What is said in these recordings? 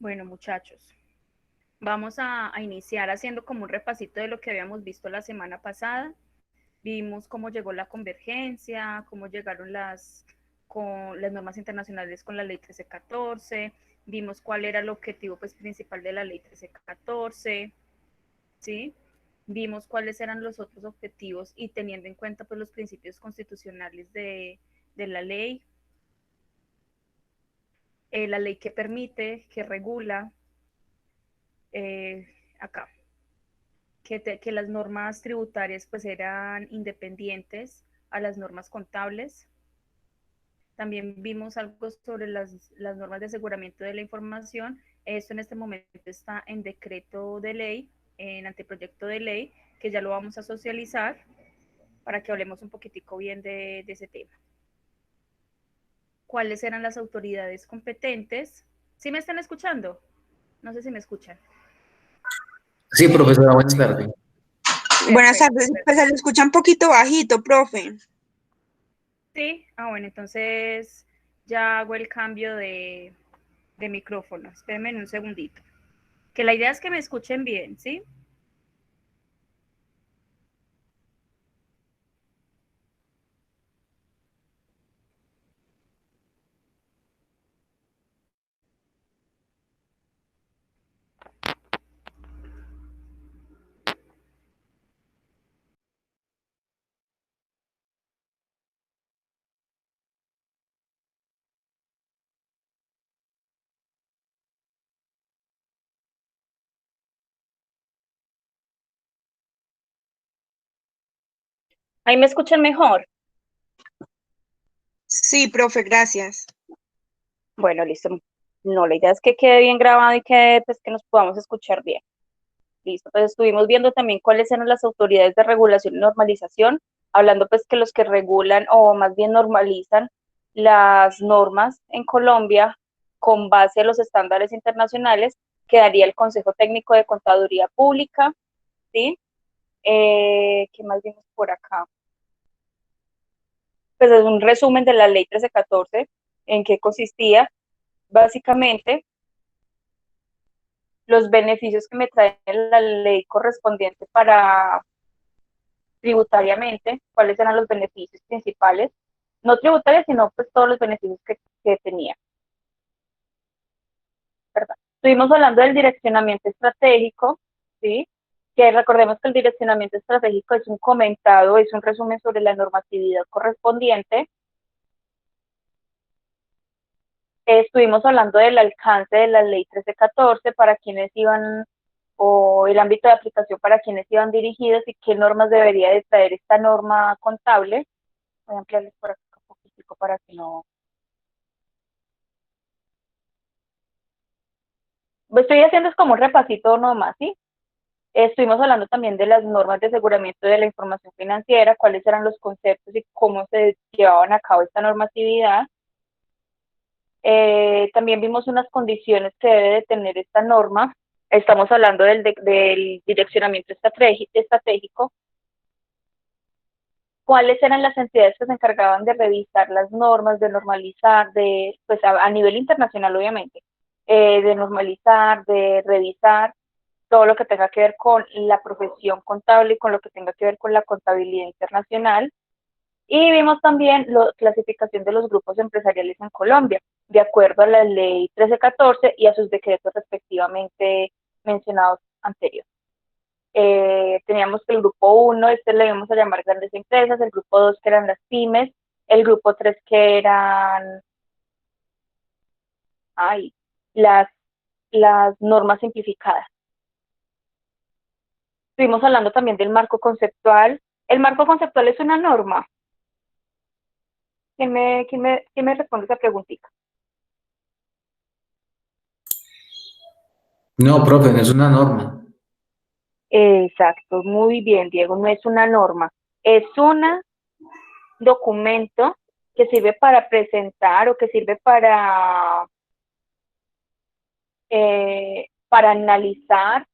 Bueno, muchachos, vamos a iniciar haciendo como un repasito de lo que habíamos visto la semana pasada. Vimos cómo llegó la convergencia, cómo llegaron con las normas internacionales con la ley 1314, vimos cuál era el objetivo pues, principal de la ley 1314, ¿sí? Vimos cuáles eran los otros objetivos y teniendo en cuenta pues, los principios constitucionales de la ley que permite, que regula, eh, acá, que las normas tributarias pues eran independientes a las normas contables. También vimos algo sobre las normas de aseguramiento de la información. Esto en este momento está en decreto de ley, en anteproyecto de ley, que ya lo vamos a socializar para que hablemos un poquitico bien de ese tema. ¿Cuáles eran las autoridades competentes? ¿Sí me están escuchando? No sé si me escuchan. Sí, profesora, buenas tardes. Buenas Perfecto, tardes, pues se perfecto. le escucha un poquito bajito, profe. Sí, bueno, entonces ya hago el cambio de micrófono. Espérenme un segundito. Que la idea es que me escuchen bien, ¿sí? Ahí me escuchan mejor. Sí, profe, gracias. Bueno, listo. No, la idea es que quede bien grabado y que, pues, que nos podamos escuchar bien. Listo. Pues estuvimos viendo también cuáles eran las autoridades de regulación y normalización, hablando pues que los que regulan o más bien normalizan las normas en Colombia con base a los estándares internacionales, quedaría el Consejo Técnico de Contaduría Pública, ¿sí? ¿Qué más vimos por acá? Pues es un resumen de la ley 1314, en qué consistía. Básicamente, los beneficios que me trae la ley correspondiente para tributariamente, cuáles eran los beneficios principales, no tributarios, sino pues todos los beneficios que tenía. ¿Verdad? Estuvimos hablando del direccionamiento estratégico, ¿sí? Que recordemos que el direccionamiento estratégico es un comentado, es un resumen sobre la normatividad correspondiente. Estuvimos hablando del alcance de la ley 1314 para quienes iban, o el ámbito de aplicación para quienes iban dirigidos y qué normas debería de traer esta norma contable. Voy a ampliarles por acá un poquitico para que no... Estoy haciendo es como un repasito nomás, ¿sí? Estuvimos hablando también de las normas de aseguramiento de la información financiera, cuáles eran los conceptos y cómo se llevaban a cabo esta normatividad. También vimos unas condiciones que debe de tener esta norma. Estamos hablando del direccionamiento estratégico. ¿Cuáles eran las entidades que se encargaban de revisar las normas, de normalizar, pues a nivel internacional obviamente, de normalizar, de revisar todo lo que tenga que ver con la profesión contable y con lo que tenga que ver con la contabilidad internacional? Y vimos también la clasificación de los grupos empresariales en Colombia, de acuerdo a la ley 1314 y a sus decretos respectivamente mencionados anteriores. Teníamos que el grupo 1, este le íbamos a llamar grandes empresas, el grupo 2 que eran las pymes, el grupo 3 que eran ay, las, las normas simplificadas. Estuvimos hablando también del marco conceptual. El marco conceptual es una norma. ¿Quién me responde esa preguntita? No, profe, no es una norma. Exacto, muy bien, Diego, no es una norma, es un documento que sirve para presentar o que sirve para analizar,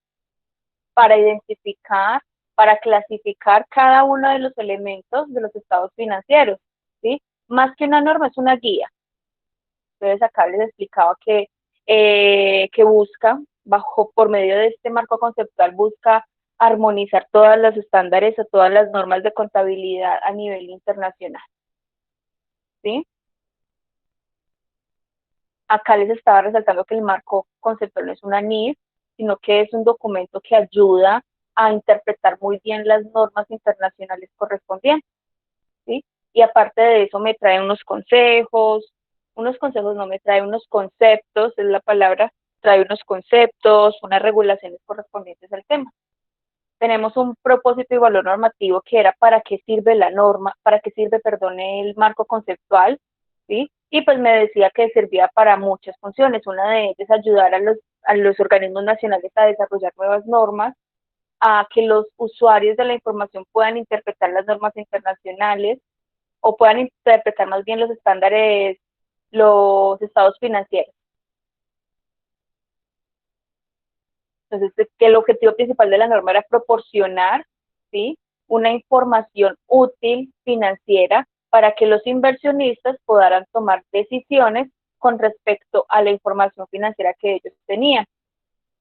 para identificar, para clasificar cada uno de los elementos de los estados financieros, ¿sí? Más que una norma, es una guía. Entonces acá les explicaba que que busca, por medio de este marco conceptual, busca armonizar todos los estándares o todas las normas de contabilidad a nivel internacional. ¿Sí? Acá les estaba resaltando que el marco conceptual no es una NIF, sino que es un documento que ayuda a interpretar muy bien las normas internacionales correspondientes, ¿sí? Y aparte de eso me trae unos consejos no, me trae unos conceptos, es la palabra, trae unos conceptos, unas regulaciones correspondientes al tema. Tenemos un propósito y valor normativo que era para qué sirve la norma, para qué sirve, perdón, el marco conceptual, ¿sí? Y pues me decía que servía para muchas funciones, una de ellas ayudar a los organismos nacionales a desarrollar nuevas normas, a que los usuarios de la información puedan interpretar las normas internacionales o puedan interpretar más bien los estándares, los estados financieros. Entonces, que el objetivo principal de la norma era proporcionar, ¿sí?, una información útil financiera para que los inversionistas puedan tomar decisiones con respecto a la información financiera que ellos tenían.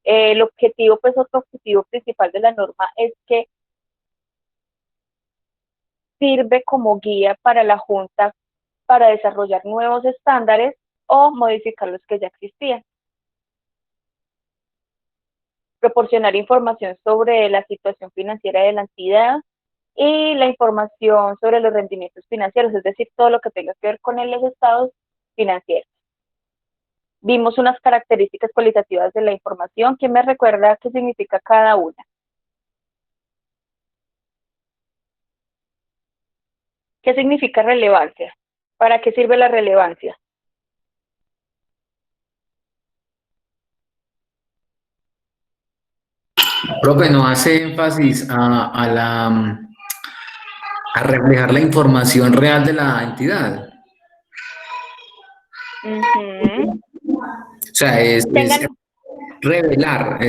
El objetivo, pues otro objetivo principal de la norma es que sirve como guía para la Junta para desarrollar nuevos estándares o modificar los que ya existían. Proporcionar información sobre la situación financiera de la entidad y la información sobre los rendimientos financieros, es decir, todo lo que tenga que ver con los estados financieros. Vimos unas características cualitativas de la información. ¿Quién me recuerda qué significa cada una? ¿Qué significa relevancia? ¿Para qué sirve la relevancia? Profe, no hace énfasis a reflejar la información real de la entidad. O sea, es revelar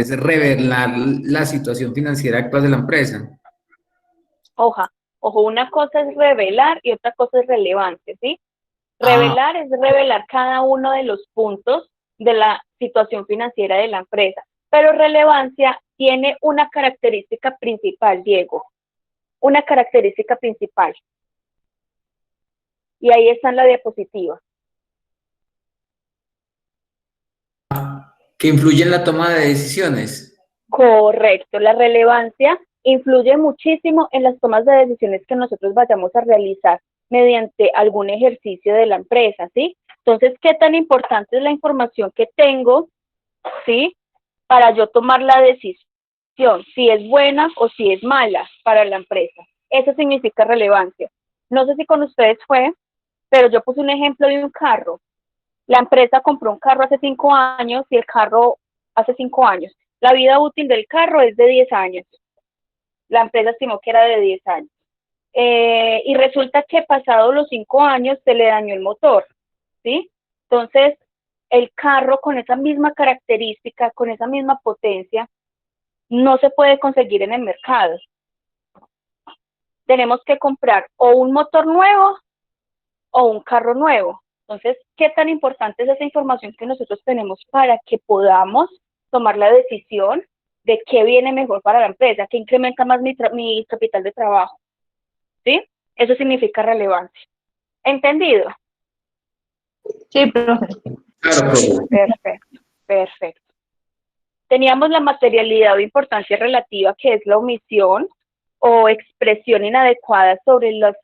la situación financiera actual de la empresa. Ojo, una cosa es revelar y otra cosa es relevancia, ¿sí? Revelar es revelar cada uno de los puntos de la situación financiera de la empresa, pero relevancia tiene una característica principal, Diego, una característica principal. Y ahí está en la diapositiva. Que influye en la toma de decisiones. Correcto, la relevancia influye muchísimo en las tomas de decisiones que nosotros vayamos a realizar mediante algún ejercicio de la empresa, ¿sí? Entonces, ¿qué tan importante es la información que tengo, ¿sí?, para yo tomar la decisión, si es buena o si es mala para la empresa? Eso significa relevancia. No sé si con ustedes fue, pero yo puse un ejemplo de un carro. La empresa compró un carro hace 5 años y el carro hace 5 años. La vida útil del carro es de 10 años. La empresa estimó que era de 10 años. Y resulta que pasados los 5 años se le dañó el motor, ¿sí? Entonces, el carro con esa misma característica, con esa misma potencia, no se puede conseguir en el mercado. Tenemos que comprar o un motor nuevo o un carro nuevo. Entonces, ¿qué tan importante es esa información que nosotros tenemos para que podamos tomar la decisión de qué viene mejor para la empresa, qué incrementa más mi capital de trabajo? ¿Sí? Eso significa relevancia. ¿Entendido? Sí, profe. Claro, profe. Perfecto. Teníamos la materialidad o importancia relativa, que es la omisión o expresión inadecuada sobre los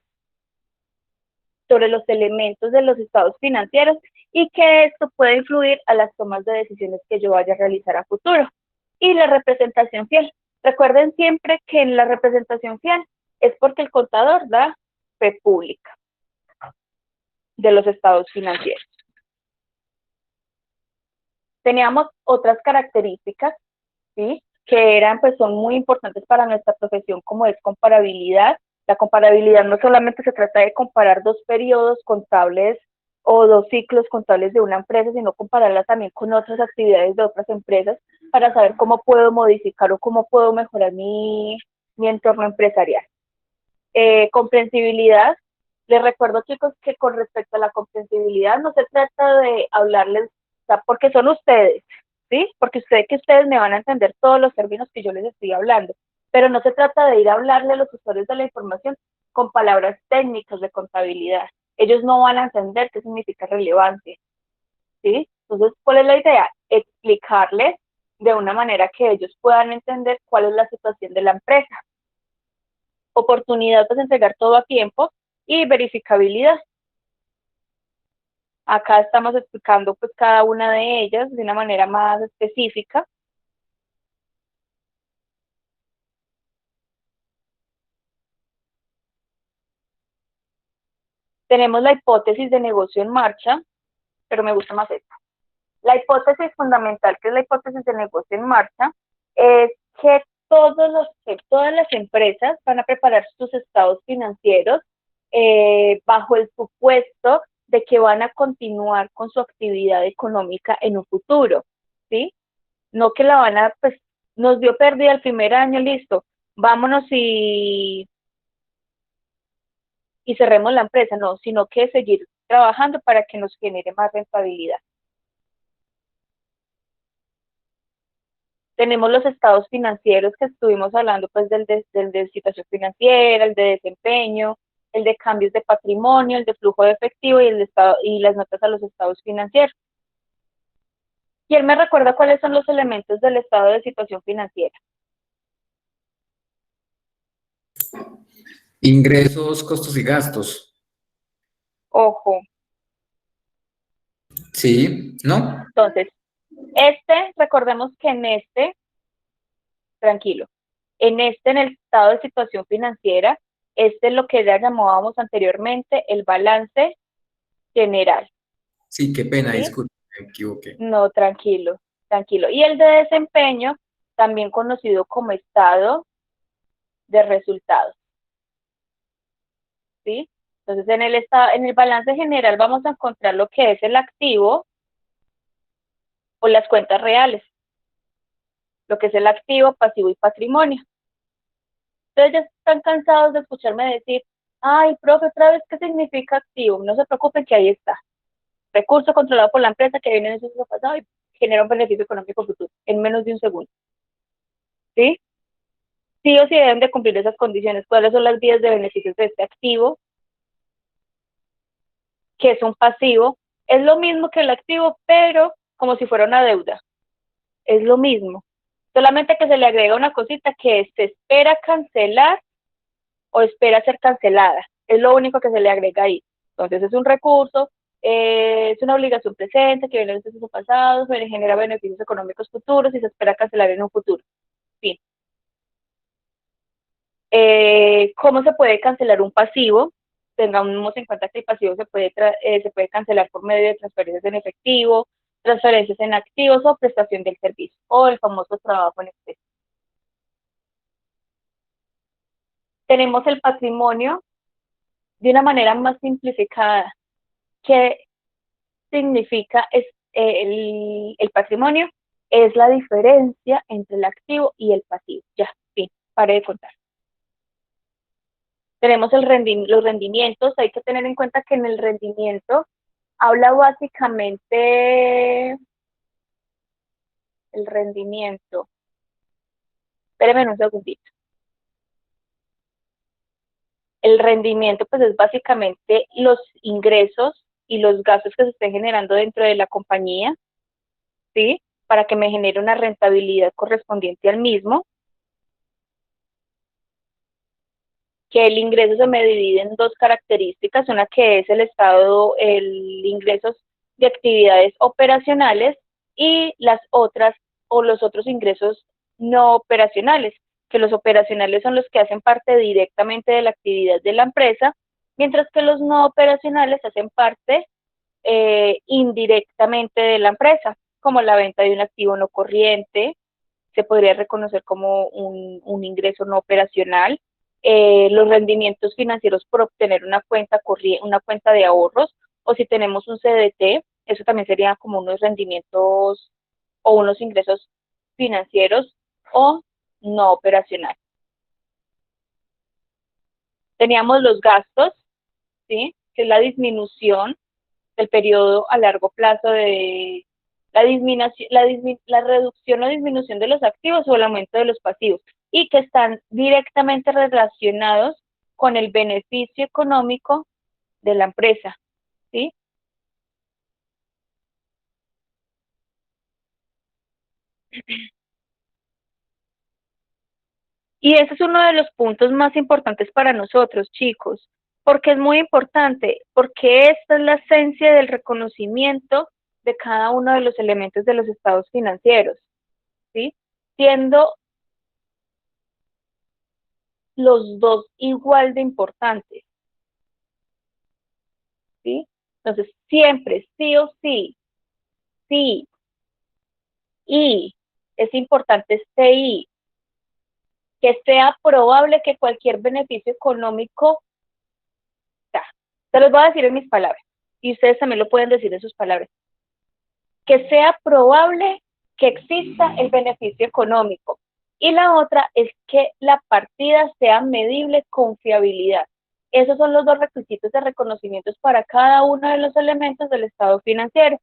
elementos de los estados financieros y que esto puede influir a las tomas de decisiones que yo vaya a realizar a futuro. Y la representación fiel. Recuerden siempre que en la representación fiel es porque el contador da fe pública de los estados financieros. Teníamos otras características, ¿sí?, que eran, pues son muy importantes para nuestra profesión, como es comparabilidad. La comparabilidad no solamente se trata de comparar dos periodos contables o dos ciclos contables de una empresa, sino compararla también con otras actividades de otras empresas para saber cómo puedo modificar o cómo puedo mejorar mi entorno empresarial. Comprensibilidad. Les recuerdo, chicos, que con respecto a la comprensibilidad no se trata de hablarles sea, porque son ustedes, ¿sí? Porque ustedes me van a entender todos los términos que yo les estoy hablando, pero no se trata de ir a hablarle a los usuarios de la información con palabras técnicas de contabilidad. Ellos no van a entender qué significa relevancia, ¿sí? Entonces, ¿cuál es la idea? Explicarles de una manera que ellos puedan entender cuál es la situación de la empresa. Oportunidad de entregar todo a tiempo y verificabilidad. Acá estamos explicando pues cada una de ellas de una manera más específica. Tenemos la hipótesis de negocio en marcha, pero me gusta más esta. La hipótesis fundamental, que es la hipótesis de negocio en marcha, es que todas las empresas van a preparar sus estados financieros bajo el supuesto de que van a continuar con su actividad económica en un futuro, ¿sí? No que la van a, pues, nos dio pérdida el primer año, listo, vámonos y cerremos la empresa, no, sino que seguir trabajando para que nos genere más rentabilidad. Tenemos los estados financieros que estuvimos hablando, pues del de situación financiera, el de desempeño, el de cambios de patrimonio, el de flujo de efectivo y el de estado, y las notas a los estados financieros. ¿Quién me recuerda cuáles son los elementos del estado de situación financiera? Ingresos, costos y gastos. Ojo. Sí, ¿no? Entonces, recordemos que tranquilo, en el estado de situación financiera, es lo que ya llamábamos anteriormente el balance general. Sí, qué pena, ¿Sí? disculpe, me equivoqué. No, tranquilo, tranquilo. Y el de desempeño, también conocido como estado de resultados. ¿Sí? Entonces, en el balance general vamos a encontrar lo que es el activo o las cuentas reales, lo que es el activo, pasivo y patrimonio. Ustedes ya están cansados de escucharme decir, ay, profe, otra vez, ¿qué significa activo? No se preocupen que ahí está. Recurso controlado por la empresa que viene en el ciclo pasado y genera un beneficio económico futuro en menos de un segundo. ¿Sí? Sí o sí deben de cumplir esas condiciones. ¿Cuáles son las vías de beneficios de este activo? Que es un pasivo. Es lo mismo que el activo, pero como si fuera una deuda. Es lo mismo. Solamente que se le agrega una cosita que se espera cancelar o espera ser cancelada. Es lo único que se le agrega ahí. Entonces es un recurso, es una obligación presente que viene del proceso pasado, genera beneficios económicos futuros y se espera cancelar en un futuro. Fin. ¿Cómo se puede cancelar un pasivo? Tengamos en cuenta que el pasivo se puede cancelar por medio de transferencias en efectivo, transferencias en activos o prestación del servicio, o el famoso trabajo en exceso. Tenemos el patrimonio de una manera más simplificada. ¿Qué significa el patrimonio? Es la diferencia entre el activo y el pasivo. Ya, fin, pare de contar. Tenemos los rendimientos, hay que tener en cuenta que en el rendimiento habla básicamente el rendimiento. Espérenme un segundito. El rendimiento pues es básicamente los ingresos y los gastos que se estén generando dentro de la compañía, ¿sí? Para que me genere una rentabilidad correspondiente al mismo. Que el ingreso se me divide en dos características, una que es el ingresos de actividades operacionales y las otras o los otros ingresos no operacionales, que los operacionales son los que hacen parte directamente de la actividad de la empresa, mientras que los no operacionales hacen parte indirectamente de la empresa, como la venta de un activo no corriente, se podría reconocer como un ingreso no operacional, los rendimientos financieros por obtener una cuenta de ahorros, o si tenemos un CDT, eso también sería como unos rendimientos o unos ingresos financieros o no operacionales. Teníamos los gastos, ¿sí? Que es la disminución del periodo a largo plazo la reducción o disminución de los activos o el aumento de los pasivos, y que están directamente relacionados con el beneficio económico de la empresa, ¿sí? Y ese es uno de los puntos más importantes para nosotros, chicos, porque es muy importante, porque esta es la esencia del reconocimiento de cada uno de los elementos de los estados financieros, ¿sí? Siendo los dos igual de importantes, ¿sí? Entonces, siempre, sí o sí, sí, y es importante este y, que sea probable que cualquier beneficio económico, se los voy a decir en mis palabras, y ustedes también lo pueden decir en sus palabras, que sea probable que exista el beneficio económico. Y la otra es que la partida sea medible con fiabilidad. Esos son los dos requisitos de reconocimientos para cada uno de los elementos del estado financiero.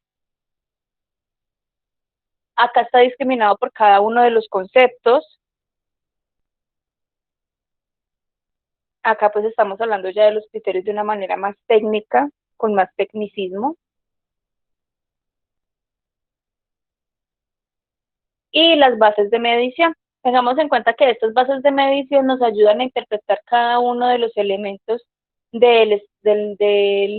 Acá está discriminado por cada uno de los conceptos. Acá pues estamos hablando ya de los criterios de una manera más técnica, con más tecnicismo. Y las bases de medición. Tengamos en cuenta que estas bases de medición nos ayudan a interpretar cada uno de los elementos del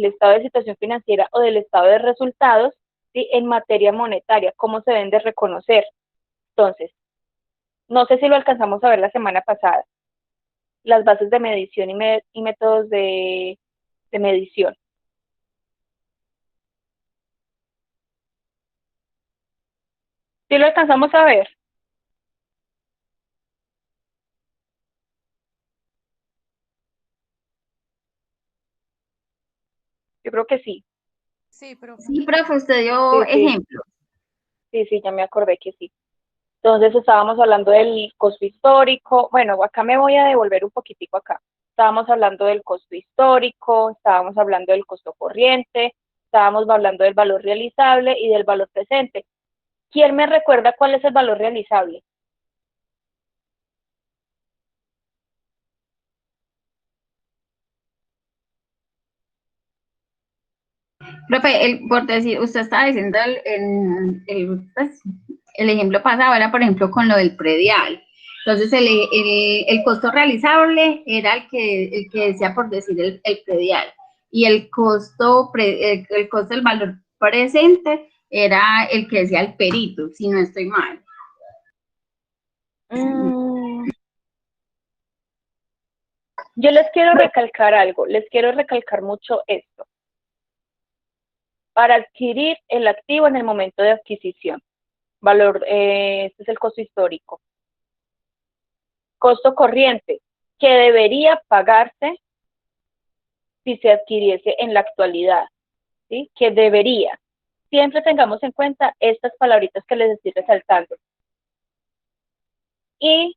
estado de situación financiera o del estado de resultados, ¿sí? En materia monetaria, cómo se deben de reconocer. Entonces, no sé si lo alcanzamos a ver la semana pasada, las bases de medición y métodos de medición. ¿Sí lo alcanzamos a ver? Yo creo que sí. Sí, profe. Sí, profe, usted dio Sí, sí. ejemplos. Sí, ya me acordé que sí. Entonces estábamos hablando del costo histórico. Bueno, acá me voy a devolver un poquitico acá. Estábamos hablando del costo histórico, estábamos hablando del costo corriente, estábamos hablando del valor realizable y del valor presente. ¿Quién me recuerda cuál es el valor realizable? Profe, por decir, usted estaba diciendo pues, el ejemplo pasado era, por ejemplo, con lo del predial. Entonces, el costo realizable era el que decía, por decir, el predial. Y el costo del valor presente era el que decía el perito, si no estoy mal. Yo les quiero recalcar algo, les quiero recalcar mucho esto. Para adquirir el activo en el momento de adquisición, este es el costo histórico. Costo corriente, que debería pagarse si se adquiriese en la actualidad, ¿sí? Que debería. Siempre tengamos en cuenta estas palabritas que les estoy resaltando. Y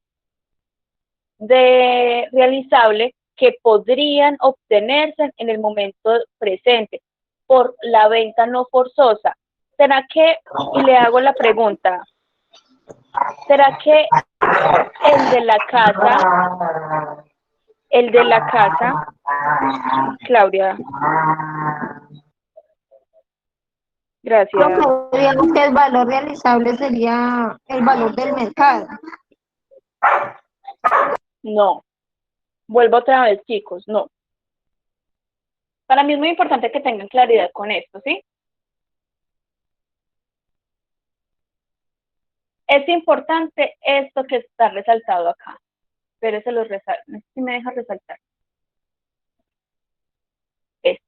de realizable, que podrían obtenerse en el momento presente por la venta no forzosa. ¿Será que, y le hago la pregunta, será que el de la casa, Claudia, gracias. Digamos que el valor realizable sería el valor del mercado. No, vuelvo otra vez, chicos, no. Para mí es muy importante que tengan claridad con esto, ¿sí? Es importante esto que está resaltado acá. Pero se los resalto, no sé si me deja resaltar. Esto.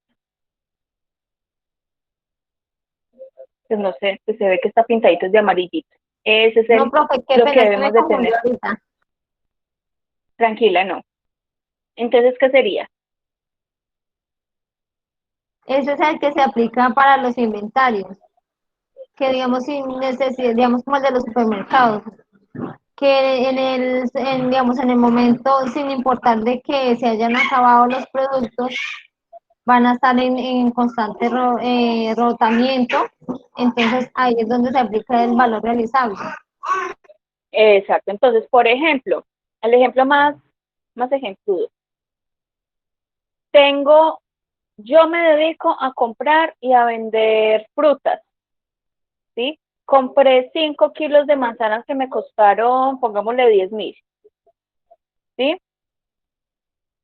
Pues no sé, pues se ve que está pintadito de amarillito. Ese es No, profe, qué lo pena, que es que debemos me de tener. ahorita. Tranquila, no. Entonces, ¿qué sería? Ese es el que se aplica para los inventarios, que digamos sin necesidad, digamos como el de los supermercados, que digamos en el momento, sin importar de que se hayan acabado los productos, van a estar en constante rotamiento, entonces ahí es donde se aplica el valor realizable. Exacto. Entonces, por ejemplo, el ejemplo más ejempludo. Yo me dedico a comprar y a vender frutas, ¿sí? Compré 5 kilos de manzanas que me costaron, pongámosle 10.000, ¿sí?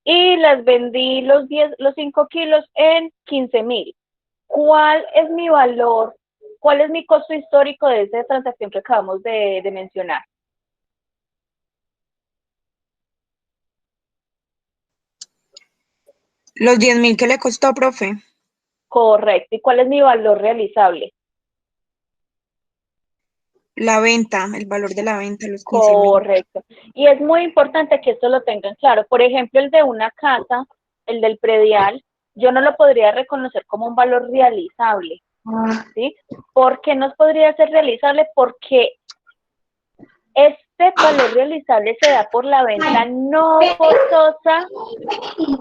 Y las vendí los 5 kilos en 15.000. ¿Cuál es mi valor? ¿Cuál es mi costo histórico de esa transacción que acabamos de mencionar? Los 10.000 que le costó, profe. Correcto. ¿Y cuál es mi valor realizable? La venta, el valor de la venta, los 15.000. Correcto. Y es muy importante que esto lo tengan claro. Por ejemplo, el de una casa, el del predial, yo no lo podría reconocer como un valor realizable, ¿sí? ¿Por qué no podría ser realizable? Porque este valor realizable se da por la venta no forzosa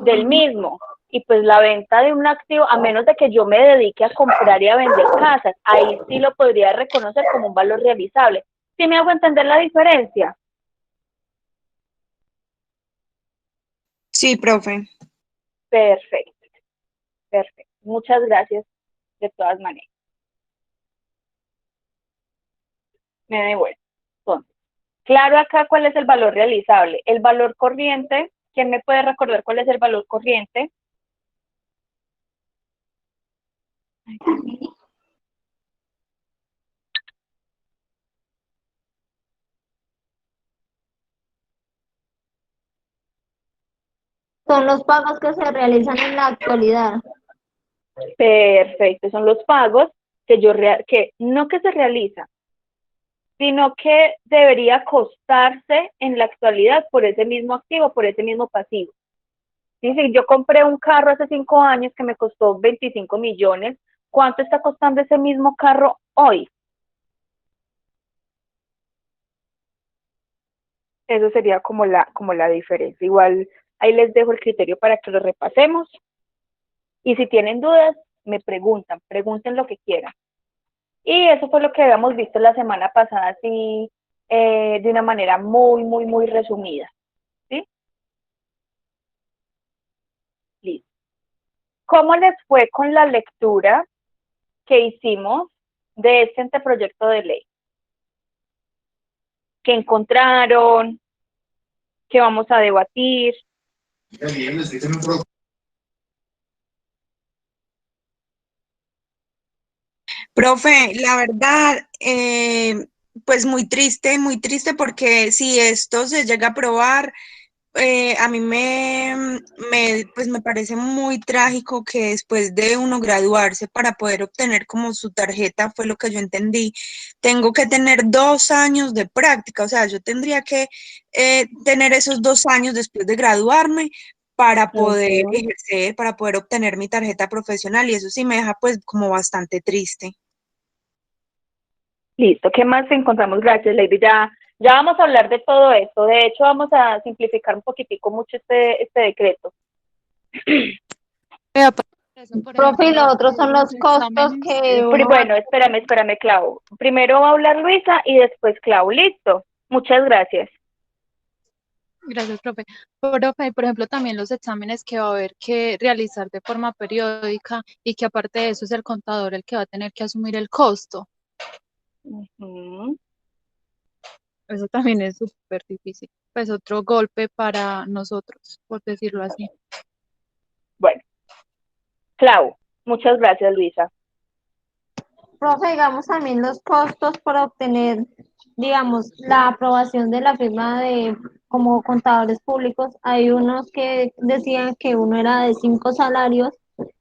del mismo. Y pues la venta de un activo, a menos de que yo me dedique a comprar y a vender casas, ahí sí lo podría reconocer como un valor realizable. ¿Sí me hago entender la diferencia? Sí, profe. Perfecto, perfecto. Muchas gracias de todas maneras. Me devuelvo. Entonces, claro acá cuál es el valor realizable. El valor corriente, ¿quién me puede recordar cuál es el valor corriente? Son los pagos que se realizan en la actualidad. Perfecto, son los pagos que no que se realizan, sino que debería costarse en la actualidad por ese mismo activo, por ese mismo pasivo. Sí, si yo compré un carro hace 5 años que me costó 25 millones, ¿cuánto está costando ese mismo carro hoy? Eso sería como la diferencia. Igual ahí les dejo el criterio para que lo repasemos. Y si tienen dudas, me pregunten lo que quieran. Y eso fue lo que habíamos visto la semana pasada, así de una manera muy resumida. ¿Sí? Listo. ¿Cómo les fue con la lectura que hicimos de este anteproyecto de ley? ¿Qué encontraron? ¿Qué vamos a debatir? Profe, la verdad, pues muy triste porque si esto se llega a aprobar, a mí pues me parece muy trágico que después de uno graduarse para poder obtener como su tarjeta, fue lo que yo entendí, tengo que tener 2 años de práctica, o sea, yo tendría que tener esos 2 años después de graduarme para poder ejercer, para poder obtener mi tarjeta profesional y eso sí me deja pues como bastante triste. Listo, ¿qué más encontramos? Gracias, Lady. Ya vamos a hablar de todo esto. De hecho, vamos a simplificar un poquitico mucho este decreto. Profe, y lo otro son los costos que uno va. Bueno, espérame, Clau. Primero va a hablar Luisa y después Clau. Listo. Muchas gracias. Gracias, profe. Profe, por ejemplo, también los exámenes que va a haber que realizar de forma periódica y que aparte de eso es el contador el que va a tener que asumir el costo. Eso también es súper difícil. Pues otro golpe para nosotros, por decirlo así. Bueno, Clau. Muchas gracias, Luisa. Profe, digamos también los costos para obtener, digamos, la aprobación de la firma de como contadores públicos. Hay unos que decían que uno era de 5 salarios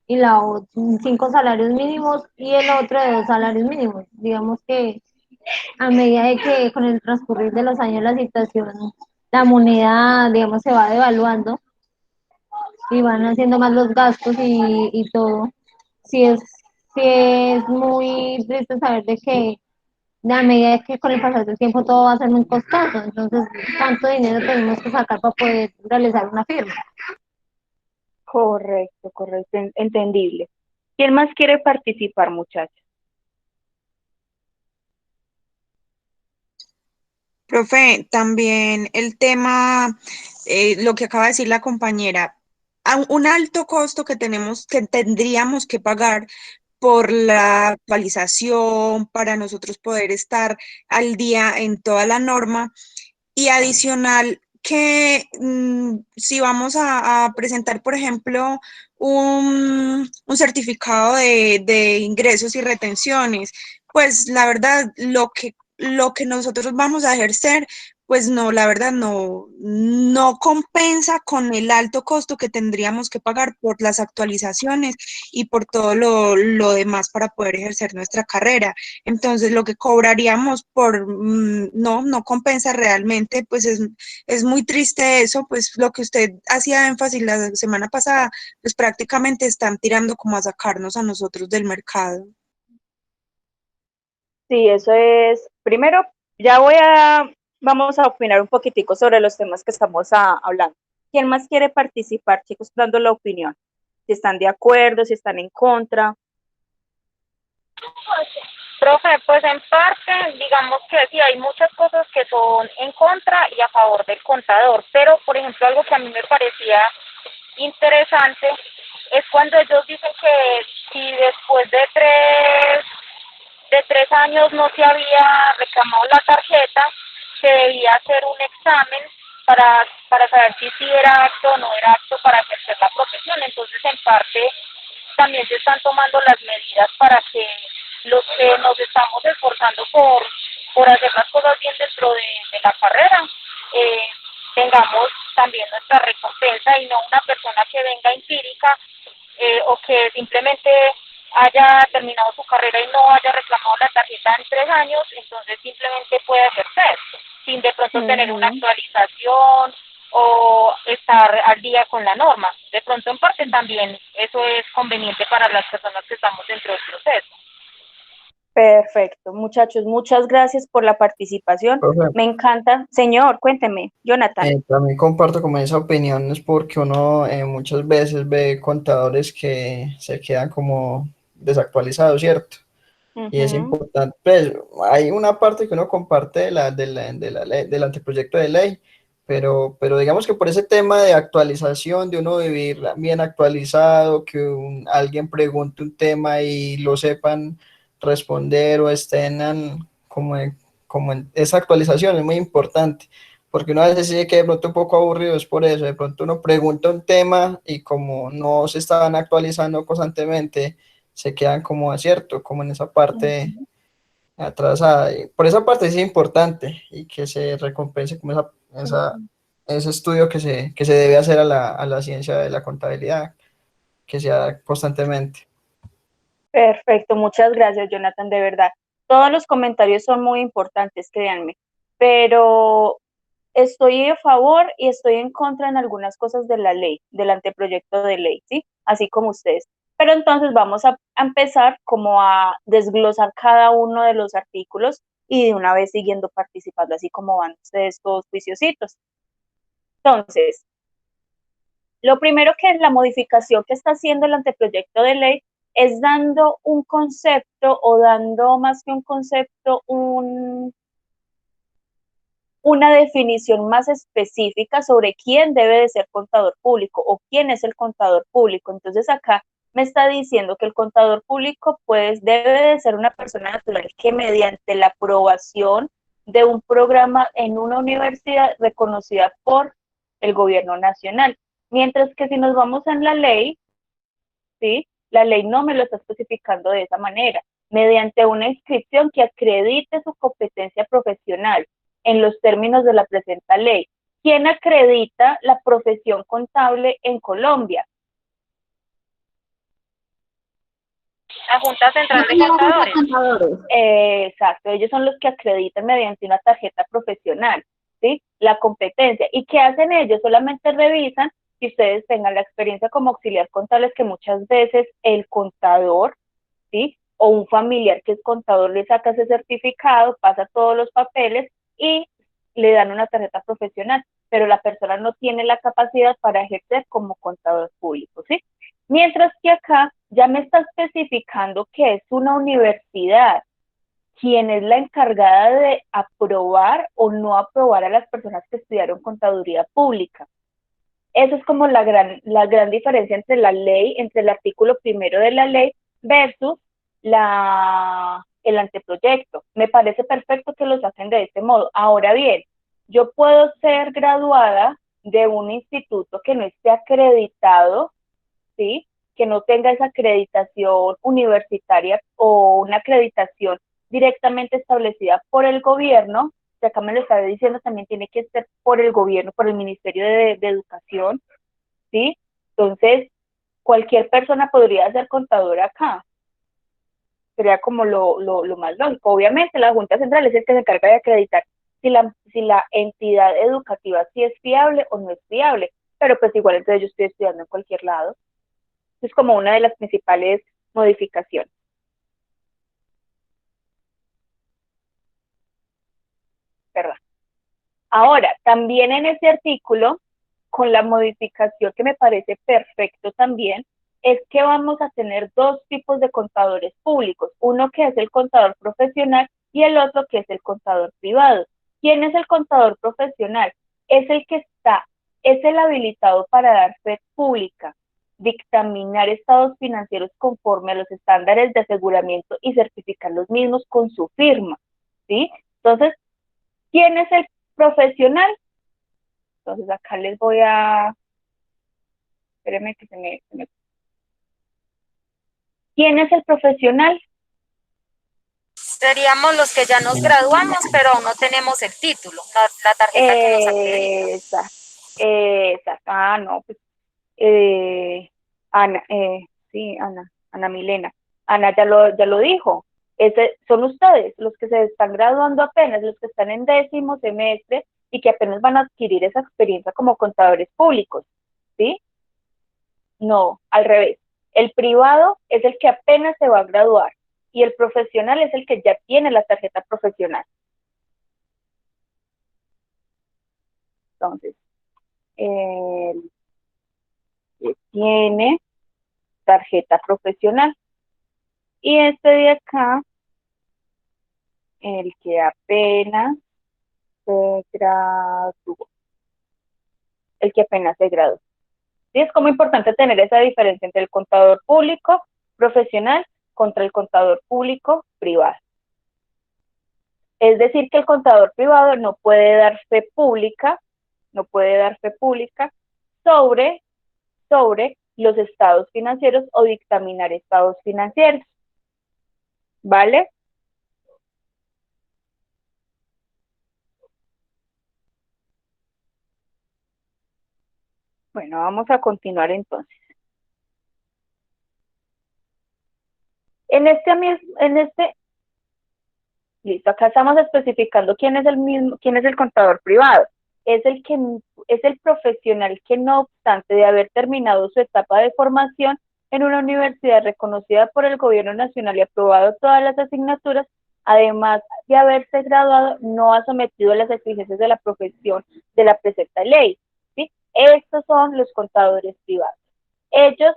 y 5 salarios mínimos y el otro de 2 salarios mínimos. Digamos que a medida de que con el transcurrir de los años la situación, la moneda, digamos, se va devaluando y van haciendo más los gastos y todo. Sí sí es muy triste saber de que a medida que con el pasar del tiempo todo va a ser muy costoso, entonces, ¿cuánto dinero tenemos que sacar para poder realizar una firma? Correcto, correcto, entendible. ¿Quién más quiere participar, muchachos? Profe, también el tema, lo que acaba de decir la compañera, un alto costo que tendríamos que pagar por la actualización para nosotros poder estar al día en toda la norma y adicional que si vamos a presentar, por ejemplo, un certificado de ingresos y retenciones, pues la verdad, lo que nosotros vamos a ejercer, pues no, la verdad no compensa con el alto costo que tendríamos que pagar por las actualizaciones y por todo lo demás para poder ejercer nuestra carrera. Entonces, lo que cobraríamos no compensa realmente, pues es muy triste eso, pues lo que usted hacía énfasis la semana pasada, pues prácticamente están tirando como a sacarnos a nosotros del mercado. Sí, eso es. Primero, vamos a opinar un poquitico sobre los temas que estamos hablando. ¿Quién más quiere participar, chicos, dando la opinión? Si están de acuerdo, si están en contra. Profe, pues en parte, digamos que sí, hay muchas cosas que son en contra y a favor del contador, pero por ejemplo, algo que a mí me parecía interesante es cuando ellos dicen que si después de 3 años no se había reclamado la tarjeta, se debía hacer un examen para saber si sí era apto o no era apto para ejercer la profesión. Entonces, en parte, también se están tomando las medidas para que los que nos estamos esforzando por hacer las cosas bien dentro de la carrera, eh, tengamos también nuestra recompensa y no una persona que venga empírica o que simplemente haya terminado su carrera y no haya reclamado la tarjeta en 3 años, entonces simplemente puede ejercer sin de pronto tener una actualización o estar al día con la norma. De pronto en parte también eso es conveniente para las personas que estamos dentro del proceso. Perfecto, muchachos, muchas gracias por la participación. Profe, Me encanta. Señor, cuénteme, Jonathan. también comparto como esa opinión, es porque uno muchas veces ve contadores que se quedan como desactualizados, ¿cierto? Y es importante, pues hay una parte que uno comparte de la ley, del anteproyecto de ley, pero digamos que por ese tema de actualización, de uno vivir bien actualizado, que alguien pregunte un tema y lo sepan responder o estén como en esa actualización es muy importante, porque uno a veces sigue que de pronto un poco aburrido, es por eso, de pronto uno pregunta un tema y como no se estaban actualizando constantemente, se quedan como acierto, como en esa parte atrasada. Y por esa parte sí es importante y que se recompense como ese estudio que se debe hacer a la ciencia de la contabilidad, que sea constantemente. Perfecto, muchas gracias, Jonathan, de verdad. Todos los comentarios son muy importantes, créanme, pero estoy a favor y estoy en contra en algunas cosas de la ley, del anteproyecto de ley, ¿sí? Así como ustedes. Pero entonces vamos a empezar como a desglosar cada uno de los artículos y de una vez siguiendo participando, así como van ustedes todos juiciositos. Entonces, lo primero que es la modificación que está haciendo el anteproyecto de ley es dando un concepto o dando más que un concepto, una definición más específica sobre quién debe de ser contador público o quién es el contador público. Entonces acá me está diciendo que el contador público pues debe de ser una persona natural que mediante la aprobación de un programa en una universidad reconocida por el gobierno nacional. Mientras que si nos vamos en la ley, ¿sí? La ley no me lo está especificando de esa manera, mediante una inscripción que acredite su competencia profesional en los términos de la presente ley. ¿Quién acredita la profesión contable en Colombia? La Junta Central de Contadores. Exacto, ellos son los que acreditan mediante una tarjeta profesional, ¿sí? La competencia. ¿Y qué hacen ellos? Solamente revisan que ustedes tengan la experiencia como auxiliar contable, que muchas veces el contador, ¿sí? O un familiar que es contador le saca ese certificado, pasa todos los papeles y le dan una tarjeta profesional. pero la persona no tiene la capacidad para ejercer como contador público, ¿sí? Mientras que acá ya me está especificando que es una universidad quien es la encargada de aprobar o no aprobar a las personas que estudiaron contaduría pública. Esa es como la gran diferencia entre la ley, entre el artículo primero de la ley versus el anteproyecto. Me parece perfecto que lo saquen de este modo. Ahora bien, yo puedo ser graduada de un instituto que no esté acreditado, ¿sí? Que no tenga esa acreditación universitaria o una acreditación directamente establecida por el gobierno, que acá me lo estaba diciendo, también tiene que ser por el gobierno, por el Ministerio de Educación, ¿sí? Entonces, cualquier persona podría ser contadora acá. Sería como lo más lógico. Obviamente, la Junta Central es el que se encarga de acreditar si la entidad educativa sí es fiable o no es fiable, pero pues igual entonces yo estoy estudiando en cualquier lado. Es como una de las principales modificaciones. ¿Verdad? Ahora, también en ese artículo, con la modificación que me parece perfecto también, es que vamos a tener dos tipos de contadores públicos, uno que es el contador profesional y el otro que es el contador privado. ¿Quién es el contador profesional? Es el habilitado para dar fe pública, dictaminar estados financieros conforme a los estándares de aseguramiento y certificar los mismos con su firma, ¿sí? Entonces, ¿quién es el profesional? Entonces acá les voy a... Espérenme que se me... ¿Quién es el profesional? Seríamos los que ya nos graduamos, pero aún no tenemos el título, la tarjeta que nos acredita. Exacto. Ah, no, pues... Ana, sí, Ana Milena. Ana ya lo dijo. Son ustedes los que se están graduando apenas, los que están en 10º semestre y que apenas van a adquirir esa experiencia como contadores públicos, ¿sí? No, al revés. El privado es el que apenas se va a graduar y el profesional es el que ya tiene la tarjeta profesional. Entonces, el que tiene tarjeta profesional. Y este de acá, el que apenas se graduó. El que apenas se graduó. Sí, es como importante tener esa diferencia entre el contador público profesional contra el contador público privado. Es decir, que el contador privado no puede dar fe pública sobre los estados financieros o dictaminar estados financieros. ¿Vale? Bueno, vamos a continuar entonces. Listo, acá estamos especificando quién es el contador privado. Es el profesional que, no obstante de haber terminado su etapa de formación en una universidad reconocida por el gobierno nacional y aprobado todas las asignaturas, además de haberse graduado, no ha sometido a las exigencias de la profesión de la presente ley, ¿sí? Estos son los contadores privados. Ellos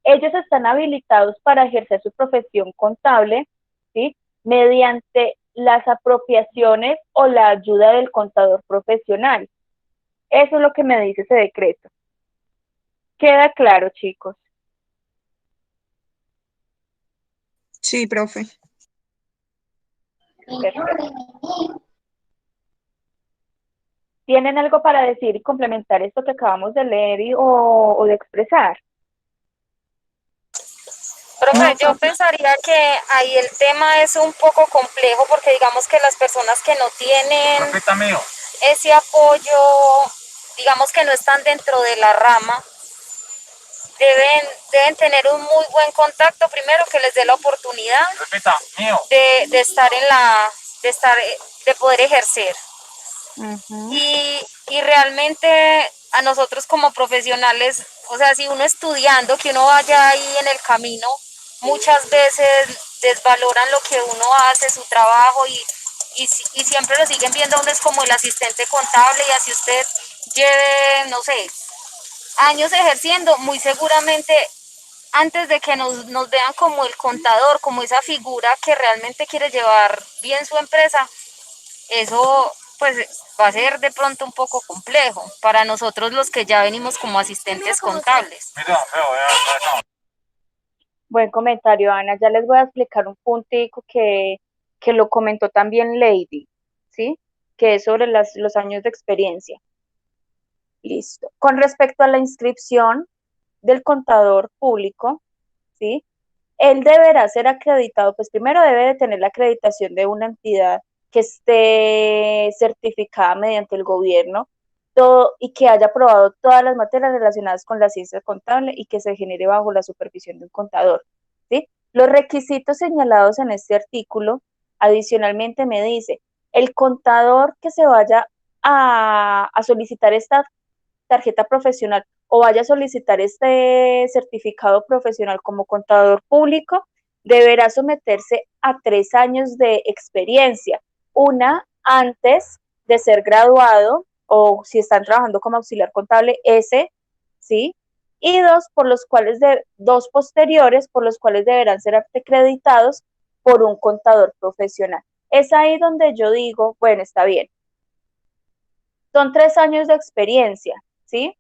están habilitados para ejercer su profesión contable, ¿sí? Mediante las apropiaciones o la ayuda del contador profesional. Eso es lo que me dice ese decreto. ¿Queda claro, chicos? Sí, profe. Perfecto. ¿Tienen algo para decir y complementar esto que acabamos de leer o de expresar? Profe, yo pensaría que ahí el tema es un poco complejo porque digamos que las personas que no tienen ese apoyo, digamos que no están dentro de la rama, deben tener un muy buen contacto primero que les dé la oportunidad de poder ejercer. Uh-huh. Y realmente a nosotros como profesionales, o sea, si uno estudiando, que uno vaya ahí en el camino, muchas veces desvaloran lo que uno hace, su trabajo, y siempre lo siguen viendo a uno es como el asistente contable, y así usted lleve, no sé, años ejerciendo, muy seguramente antes de que nos vean como el contador, como esa figura que realmente quiere llevar bien su empresa, eso pues va a ser de pronto un poco complejo para nosotros los que ya venimos como asistentes contables. Buen comentario, Ana. Ya les voy a explicar un puntico que lo comentó también Lady, ¿sí? Que es sobre los años de experiencia. Listo. Con respecto a la inscripción del contador público, ¿sí? Él deberá ser acreditado, pues primero debe de tener la acreditación de una entidad que esté certificada mediante el gobierno y que haya aprobado todas las materias relacionadas con la ciencia contable y que se genere bajo la supervisión de un contador, ¿sí? Los requisitos señalados en este artículo, adicionalmente me dice, el contador que se vaya a solicitar esta tarjeta profesional o vaya a solicitar este certificado profesional como contador público, deberá someterse a 3 años de experiencia, una antes de ser graduado o si están trabajando como auxiliar contable, ¿sí? Y dos posteriores por los cuales deberán ser acreditados por un contador profesional. Es ahí donde yo digo, bueno, está bien. Son 3 años de experiencia, ¿sí?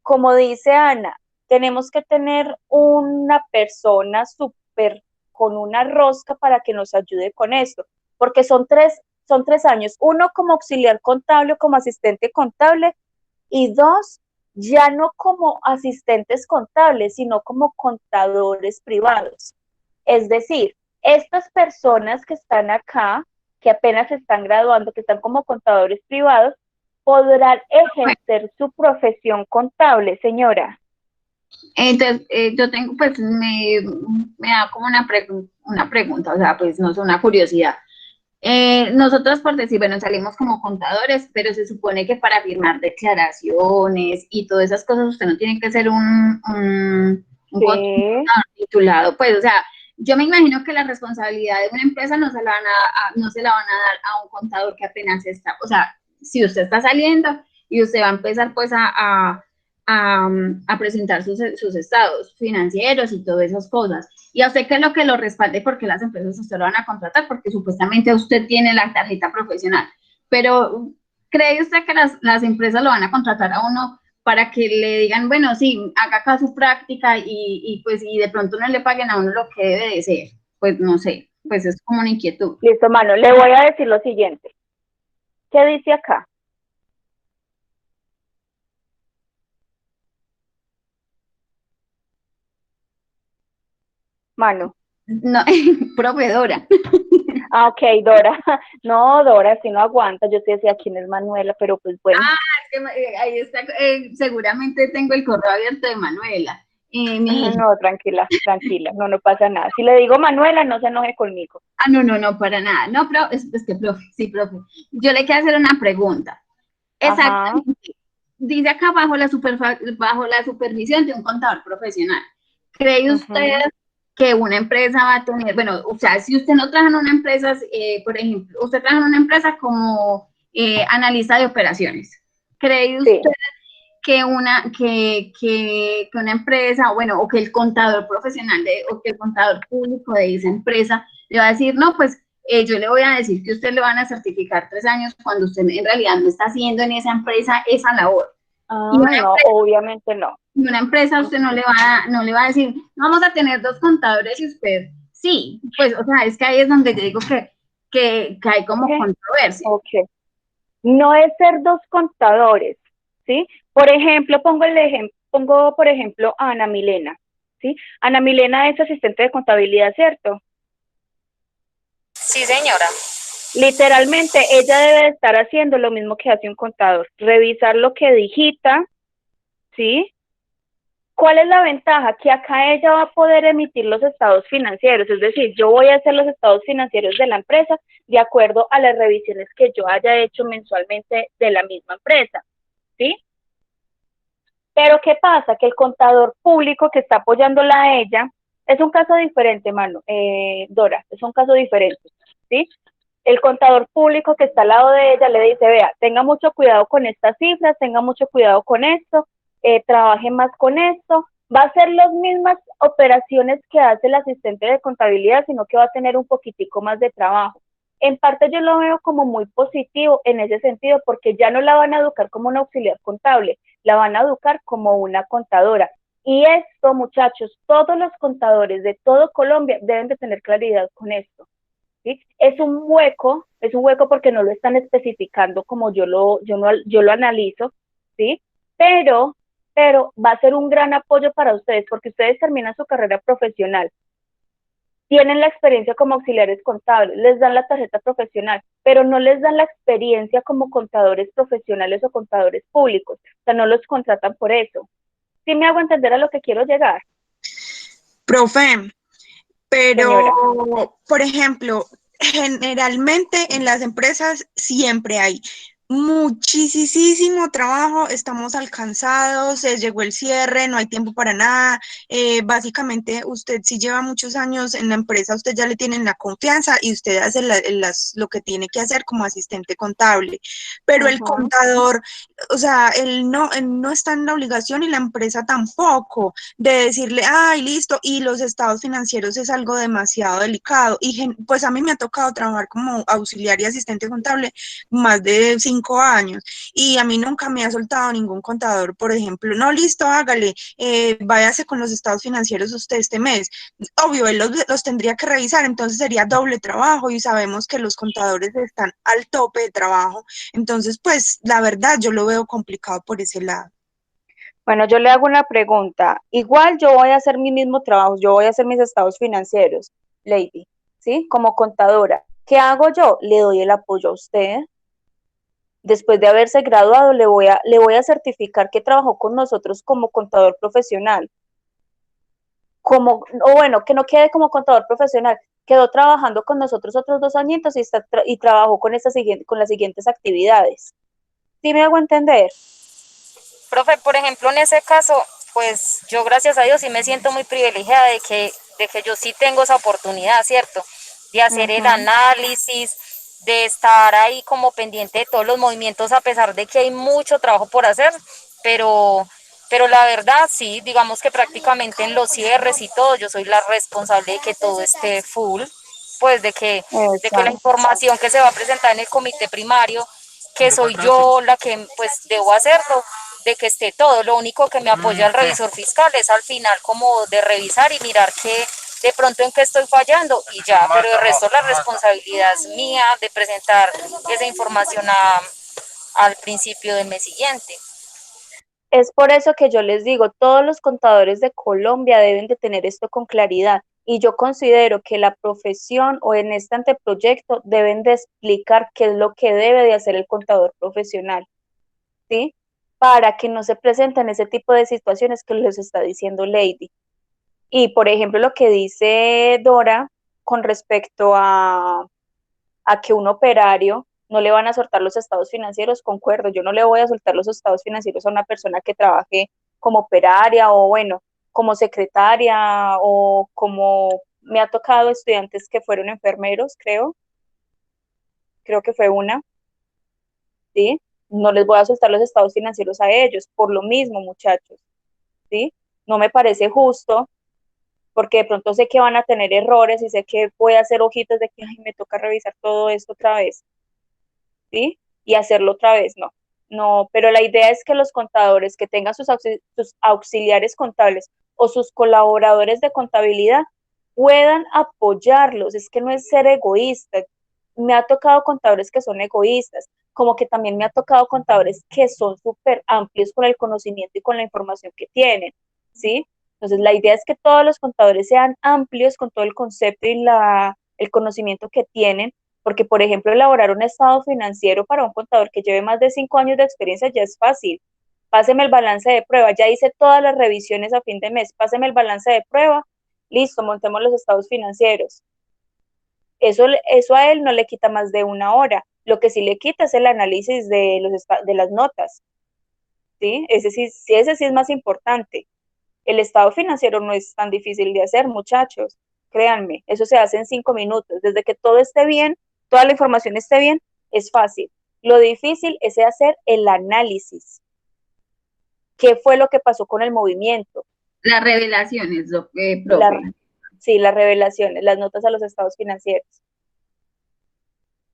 Como dice Ana, tenemos que tener una persona súper con una rosca para que nos ayude con esto, porque son tres años, uno como auxiliar contable o como asistente contable, y 2, ya no como asistentes contables, sino como contadores privados. Es decir, estas personas que están acá, que apenas se están graduando, que están como contadores privados, podrán ejercer su profesión contable, señora. Entonces, yo tengo, pues, me da como una pregunta, o sea, pues, no sé, una curiosidad. Nosotros, por decir, bueno, salimos como contadores, pero se supone que para firmar declaraciones y todas esas cosas usted no tiene que ser un contador titulado, pues, o sea, yo me imagino que la responsabilidad de una empresa no se la van a dar a un contador que apenas está, o sea, si usted está saliendo y usted va a empezar pues a presentar sus estados financieros y todas esas cosas. Y a usted, ¿qué es lo que lo respalde? Porque las empresas usted lo van a contratar, porque supuestamente usted tiene la tarjeta profesional. Pero, ¿cree usted que las empresas lo van a contratar a uno para que le digan, bueno, sí, haga acá su práctica y de pronto no le paguen a uno lo que debe de ser? Pues no sé, pues es como una inquietud. Listo, mano, le voy a decir lo siguiente. ¿Qué dice acá? Mano. No, proveedora. Ah, ok, Dora. No, Dora, si no aguanta. Yo te decía quién es Manuela, pero pues bueno. Ah, es que ahí está, seguramente tengo el correo abierto de Manuela. No, tranquila, no pasa nada. Si le digo Manuela, no se enoje conmigo. Ah, no, para nada. No, pero es que, profe, sí, profe. Yo le quiero hacer una pregunta. Exactamente. Ajá. Dice acá bajo la supervisión de un contador profesional. ¿Cree usted que una empresa va a tener, bueno, o sea, si usted no trabaja en una empresa, por ejemplo, usted trabaja en una empresa como analista de operaciones, ¿cree usted que una empresa, bueno, o que el contador profesional o que el contador público de esa empresa le va a decir, no, pues yo le voy a decir que usted le van a certificar 3 años cuando usted en realidad no está haciendo en esa empresa esa labor? No, empresa, obviamente no. Y una empresa usted no le va a decir, vamos a tener 2 contadores y usted, sí, pues, o sea, es que ahí es donde yo digo que hay como controversia. Ok. No es ser 2 contadores, ¿sí? Por ejemplo, pongo por ejemplo a Ana Milena, ¿sí? Ana Milena es asistente de contabilidad, ¿cierto? Sí, señora. Literalmente, ella debe estar haciendo lo mismo que hace un contador, revisar lo que digita, ¿sí? ¿Cuál es la ventaja? Que acá ella va a poder emitir los estados financieros, es decir, yo voy a hacer los estados financieros de la empresa de acuerdo a las revisiones que yo haya hecho mensualmente de la misma empresa, ¿sí? Pero ¿qué pasa? Que el contador público que está apoyándola a ella es un caso diferente, Dora, es un caso diferente, ¿sí? El contador público que está al lado de ella le dice, vea, tenga mucho cuidado con estas cifras, tenga mucho cuidado con esto, trabaje más con esto, va a hacer las mismas operaciones que hace el asistente de contabilidad, sino que va a tener un poquitico más de trabajo. En parte yo lo veo como muy positivo en ese sentido, porque ya no la van a educar como una auxiliar contable, la van a educar como una contadora. Y esto, muchachos, todos los contadores de todo Colombia deben de tener claridad con esto. ¿Sí? Es un hueco porque no lo están especificando como yo lo analizo, ¿sí? Pero va a ser un gran apoyo para ustedes, porque ustedes terminan su carrera profesional, tienen la experiencia como auxiliares contables, les dan la tarjeta profesional, pero no les dan la experiencia como contadores profesionales o contadores públicos, o sea, no los contratan por eso. ¿Sí me hago entender a lo que quiero llegar? Profe, pero, Señora. por ejemplo, generalmente en las empresas siempre hay muchísimo trabajo, estamos alcanzados, se llegó el cierre, no hay tiempo para nada. Básicamente, usted si lleva muchos años en la empresa, usted ya le tienen la confianza y usted hace lo que tiene que hacer como asistente contable. Pero el contador, o sea, él no está en la obligación y la empresa tampoco de decirle, ay, listo, y los estados financieros es algo demasiado delicado. Y pues a mí me ha tocado trabajar como auxiliar y asistente contable más de 5 años y a mí nunca me ha soltado ningún contador, por ejemplo, no, listo, hágale, váyase con los estados financieros usted este mes. Obvio, él los tendría que revisar, entonces sería doble trabajo y sabemos que los contadores están al tope de trabajo, entonces pues la verdad yo lo veo complicado por ese lado. Bueno, yo le hago una pregunta. Igual yo voy a hacer mi mismo trabajo, yo voy a hacer mis estados financieros, Lady, ¿sí? Como contadora. ¿Qué hago yo? Le doy el apoyo a usted. Después de haberse graduado, le voy a certificar que trabajó con nosotros como contador profesional. O bueno, que no quede como contador profesional, quedó trabajando con nosotros otros 2 añitos y trabajó con las siguientes actividades. ¿Sí me hago entender? Profe, por ejemplo, en ese caso, pues yo gracias a Dios sí me siento muy privilegiada de que yo sí tengo esa oportunidad, ¿cierto? De hacer el análisis, de estar ahí como pendiente de todos los movimientos, a pesar de que hay mucho trabajo por hacer, pero la verdad sí, digamos que prácticamente en los cierres y todo, yo soy la responsable de que todo esté full, pues de que la información que se va a presentar en el comité primario, que soy yo la que pues debo hacerlo, de que esté todo. Lo único que me apoya el revisor fiscal es al final como de revisar y mirar que de pronto en qué estoy fallando y ya, pero el resto la responsabilidad es mía de presentar esa información al principio del mes siguiente. Es por eso que yo les digo, todos los contadores de Colombia deben de tener esto con claridad y yo considero que la profesión o en este anteproyecto deben de explicar qué es lo que debe de hacer el contador profesional, ¿sí? Para que no se presenten ese tipo de situaciones que les está diciendo Lady. Y, por ejemplo, lo que dice Dora con respecto a que un operario no le van a soltar los estados financieros, concuerdo, yo no le voy a soltar los estados financieros a una persona que trabaje como operaria o, bueno, como secretaria o como me ha tocado estudiantes que fueron enfermeros, creo que fue una, ¿sí? No les voy a soltar los estados financieros a ellos, por lo mismo, muchachos, ¿sí? No me parece justo, porque de pronto sé que van a tener errores y sé que voy a hacer hojitas de que ay, me toca revisar todo esto otra vez, ¿sí? Y hacerlo otra vez, no, pero la idea es que los contadores que tengan sus auxiliares contables o sus colaboradores de contabilidad puedan apoyarlos, es que no es ser egoísta. Me ha tocado contadores que son egoístas, como que también me ha tocado contadores que son súper amplios con el conocimiento y con la información que tienen, ¿sí? Entonces, la idea es que todos los contadores sean amplios con todo el concepto y el conocimiento que tienen, porque, por ejemplo, elaborar un estado financiero para un contador que lleve más de 5 años de experiencia ya es fácil. Páseme el balance de prueba, ya hice todas las revisiones a fin de mes, páseme el balance de prueba, listo, montemos los estados financieros. Eso a él no le quita más de 1 hora, lo que sí le quita es el análisis de las notas, ¿sí? Ese sí es más importante. El estado financiero no es tan difícil de hacer, muchachos, créanme, eso se hace en 5 minutos. Desde que todo esté bien, toda la información esté bien, es fácil. Lo difícil es hacer el análisis. ¿Qué fue lo que pasó con el movimiento? Las revelaciones, profe. Sí, las revelaciones, las notas a los estados financieros.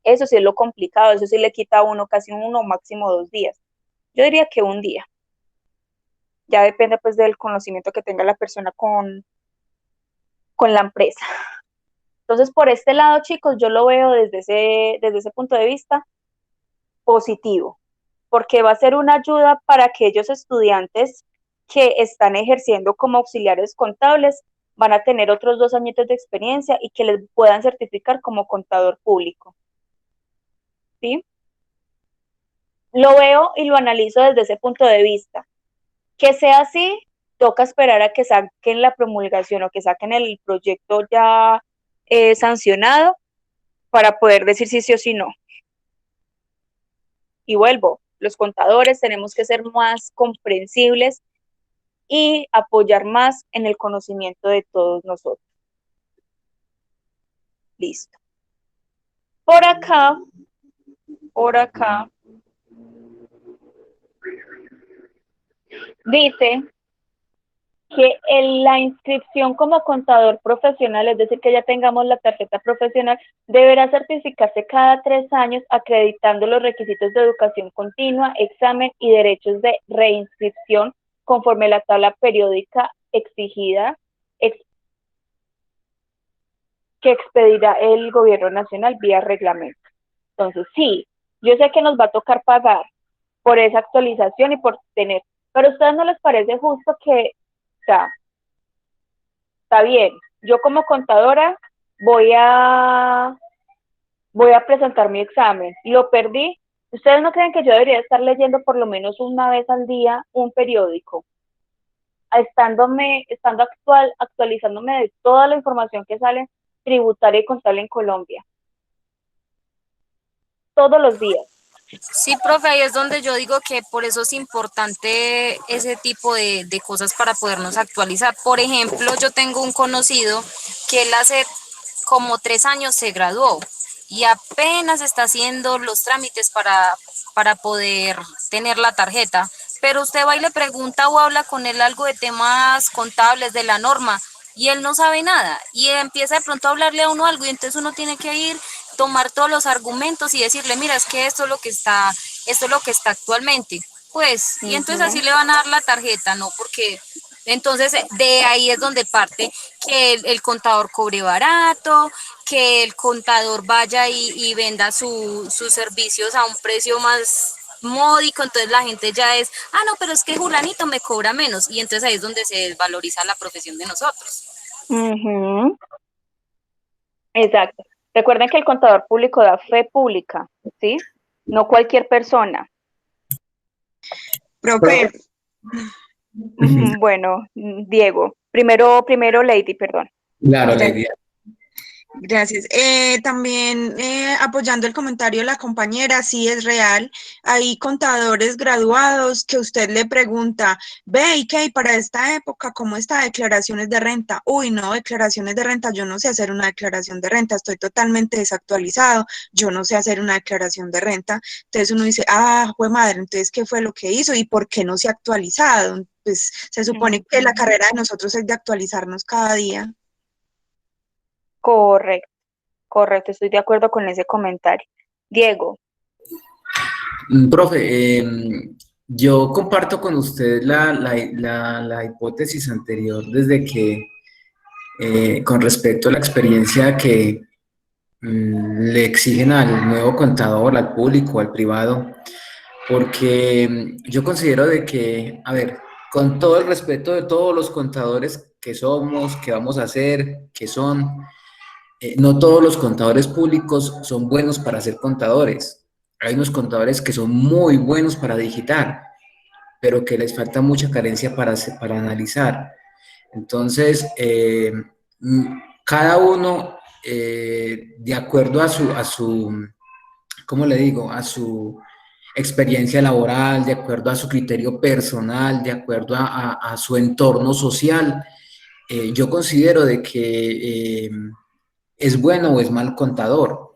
Eso sí es lo complicado, eso sí le quita a uno casi uno, máximo 2 días. Yo diría que 1 día. Ya depende pues del conocimiento que tenga la persona con la empresa. Entonces, por este lado, chicos, yo lo veo desde ese punto de vista positivo, porque va a ser una ayuda para aquellos estudiantes que están ejerciendo como auxiliares contables, van a tener otros 2 añitos de experiencia y que les puedan certificar como contador público. ¿Sí? Lo veo y lo analizo desde ese punto de vista. Que sea así, toca esperar a que saquen la promulgación o que saquen el proyecto ya sancionado para poder decir si sí o si no. Y vuelvo, los contadores tenemos que ser más comprensibles y apoyar más en el conocimiento de todos nosotros. Listo. Por acá, dice que la inscripción como contador profesional, es decir, que ya tengamos la tarjeta profesional, deberá certificarse cada 3 años acreditando los requisitos de educación continua, examen y derechos de reinscripción conforme a la tabla periódica exigida que expedirá el gobierno nacional vía reglamento. Entonces, sí, yo sé que nos va a tocar pagar por esa actualización y por tener, pero a ustedes no les parece justo que, o sea, está bien, yo como contadora voy a presentar mi examen, lo perdí. ¿Ustedes no creen que yo debería estar leyendo por lo menos una vez al día un periódico? Actualizándome de toda la información que sale tributaria y contable en Colombia. Todos los días. Sí, profe, ahí es donde yo digo que por eso es importante ese tipo de cosas para podernos actualizar. Por ejemplo, yo tengo un conocido que él hace como 3 años se graduó y apenas está haciendo los trámites para poder tener la tarjeta. Pero usted va y le pregunta o habla con él algo de temas contables, de la norma, y él no sabe nada. Y empieza de pronto a hablarle a uno algo y entonces uno tiene que ir, tomar todos los argumentos y decirle, mira, es que esto es lo que está actualmente. Pues, y entonces así le van a dar la tarjeta, ¿no? Porque entonces de ahí es donde parte que el contador cobre barato, que el contador vaya y venda sus servicios a un precio más módico, entonces la gente ya es, no, pero es que Julanito me cobra menos, y entonces ahí es donde se desvaloriza la profesión de nosotros. Exacto. Recuerden que el contador público da fe pública, ¿sí? No cualquier persona. Profe. Bueno, Diego. Primero Lady, perdón. Claro, Lady. Gracias. También apoyando el comentario de la compañera, sí es real. Hay contadores graduados que usted le pregunta, ve, ¿y qué? Para esta época, ¿cómo está declaraciones de renta? Uy, no, declaraciones de renta, yo no sé hacer una declaración de renta, estoy totalmente desactualizado, yo no sé hacer una declaración de renta. Entonces uno dice, jue madre, entonces, ¿qué fue lo que hizo? ¿Y por qué no se ha actualizado? Pues se supone que la carrera de nosotros es de actualizarnos cada día. Correcto, estoy de acuerdo con ese comentario. Diego. Profe, yo comparto con usted la hipótesis anterior desde que, con respecto a la experiencia que le exigen al nuevo contador, al público, al privado, porque yo considero de que, a ver, con todo el respeto de todos los contadores que somos, que vamos a hacer, que son... no todos los contadores públicos son buenos para ser contadores. Hay unos contadores que son muy buenos para digitar, pero que les falta mucha carencia para analizar. Entonces, cada uno, de acuerdo a su, ¿cómo le digo? A su experiencia laboral, de acuerdo a su criterio personal, de acuerdo a su entorno social, yo considero de que... es bueno o es mal contador.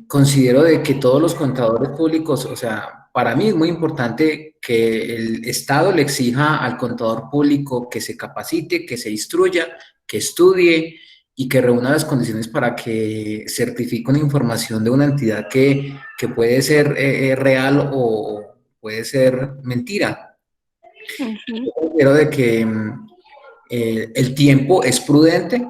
considero de que todos los contadores públicos, o sea, para mí es muy importante que el Estado le exija al contador público que se capacite, que se instruya, que estudie y que reúna las condiciones para que certifique una información de una entidad que puede ser real o puede ser mentira. Yo considero de que el tiempo es prudente.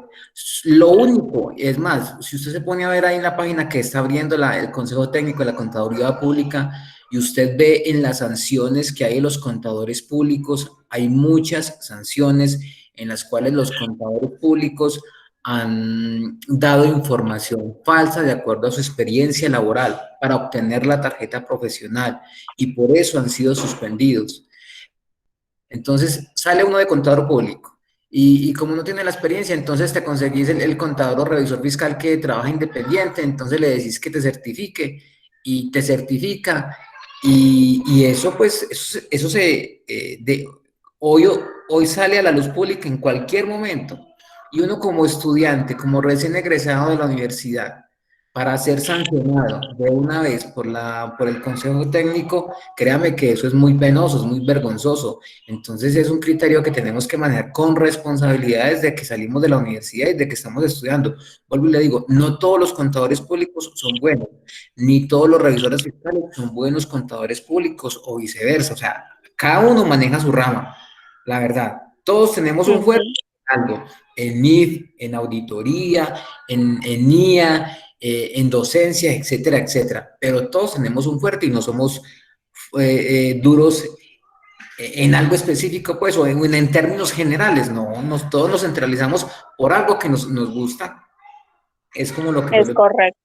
Lo único, es más, si usted se pone a ver ahí en la página que está abriendo el Consejo Técnico de la Contaduría Pública y usted ve en las sanciones que hay en los contadores públicos, hay muchas sanciones en las cuales los contadores públicos han dado información falsa de acuerdo a su experiencia laboral para obtener la tarjeta profesional y por eso han sido suspendidos. Entonces sale uno de contador público y como no tiene la experiencia, entonces te conseguís el contador o revisor fiscal que trabaja independiente, entonces le decís que te certifique y te certifica y eso pues, eso se, hoy sale a la luz pública en cualquier momento y uno como estudiante, como recién egresado de la universidad, para ser sancionado de una vez por el Consejo Técnico, créame que eso es muy penoso, es muy vergonzoso. Entonces es un criterio que tenemos que manejar con responsabilidad desde que salimos de la universidad y desde que estamos estudiando. Vuelvo y le digo, no todos los contadores públicos son buenos, ni todos los revisores fiscales son buenos contadores públicos o viceversa. O sea, cada uno maneja su rama, la verdad. Todos tenemos un fuerte en algo, en NIF, en auditoría, en NIA, en docencia, etcétera, etcétera. Pero todos tenemos un fuerte y no somos duros en algo específico, pues, o en términos generales, no, todos nos centralizamos por algo que nos gusta. Es como lo que Es correcto.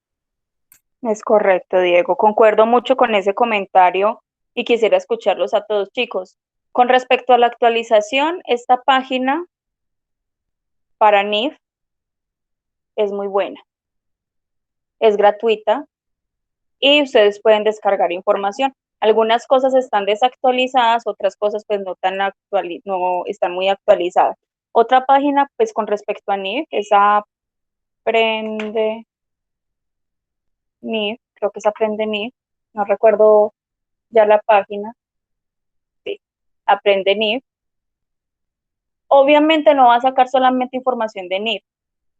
Es correcto, Diego. Concuerdo mucho con ese comentario y quisiera escucharlos a todos, chicos. Con respecto a la actualización, esta página para NIF es muy buena. Es gratuita y ustedes pueden descargar información. Algunas cosas están desactualizadas, otras cosas pues no están muy actualizadas. Otra página pues con respecto a NIF es Aprende NIF, creo que es Aprende NIF, no recuerdo ya la página. Sí, Aprende NIF. Obviamente no va a sacar solamente información de NIF,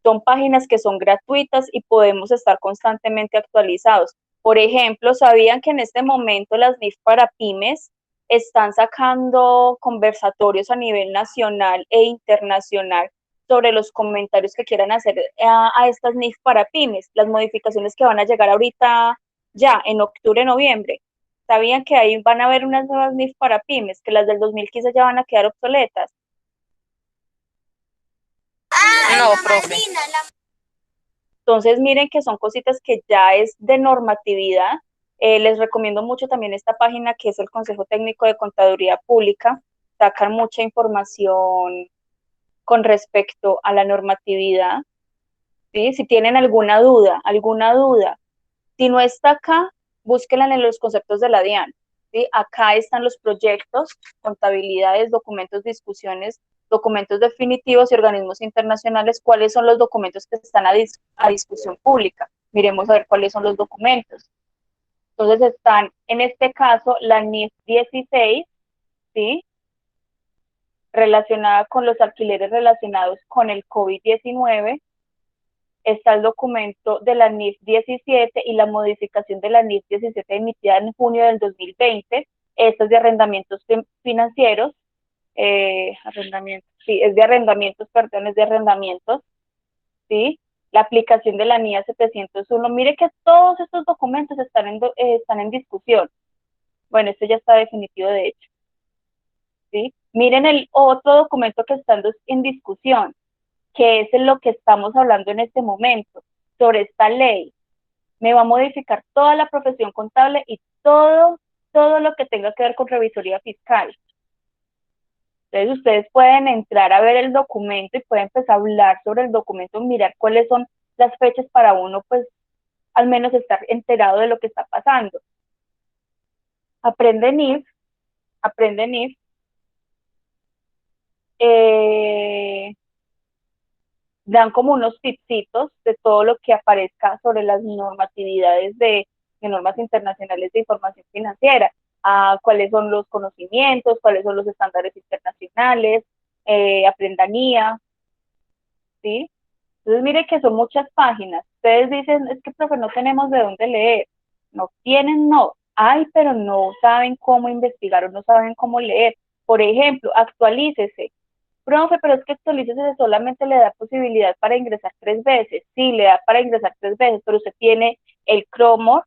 son páginas que son gratuitas y podemos estar constantemente actualizados. Por ejemplo, ¿sabían que en este momento las NIF para pymes están sacando conversatorios a nivel nacional e internacional sobre los comentarios que quieran hacer a estas NIF para pymes, las modificaciones que van a llegar ahorita ya en octubre, noviembre? ¿Sabían que ahí van a haber unas nuevas NIF para pymes, que las del 2015 ya van a quedar obsoletas? No, profe. Entonces, miren que son cositas que ya es de normatividad. Les recomiendo mucho también esta página que es el Consejo Técnico de Contaduría Pública. Sacan mucha información con respecto a la normatividad. ¿Sí? Si tienen alguna duda, si no está acá, búsquenla en los conceptos de la DIAN. ¿Sí? Acá están los proyectos, contabilidades, documentos, discusiones, documentos definitivos y organismos internacionales, cuáles son los documentos que están a discusión pública. Miremos a ver cuáles son los documentos. Entonces están, en este caso, la NIF 16, ¿sí? Relacionada con los alquileres relacionados con el COVID-19. Está el documento de la NIF 17 y la modificación de la NIF 17 emitida en junio del 2020. Esto es de arrendamientos financieros. Es de arrendamientos, ¿sí? La aplicación de la NIA 701. Mire que todos estos documentos están en discusión. Bueno, esto ya está definitivo de hecho, ¿sí? Miren el otro documento que está en discusión, que es en lo que estamos hablando en este momento, sobre esta ley. Me va a modificar toda la profesión contable y todo lo que tenga que ver con revisoría fiscal. Entonces ustedes pueden entrar a ver el documento y pueden empezar a hablar sobre el documento, mirar cuáles son las fechas para uno, pues, al menos estar enterado de lo que está pasando. Aprende NIF. dan como unos tipsitos de todo lo que aparezca sobre las normatividades de normas internacionales de información financiera, cuáles son los conocimientos, cuáles son los estándares internacionales, aprendanía, ¿sí? Entonces, mire que son muchas páginas. Ustedes dicen, es que, profe, no tenemos de dónde leer. No tienen, no. Hay, pero no saben cómo investigar o no saben cómo leer. Por ejemplo, actualícese. Profe, pero es que actualícese solamente le da posibilidad para ingresar 3 veces. Sí, le da para ingresar 3 veces, pero usted tiene el Chrome,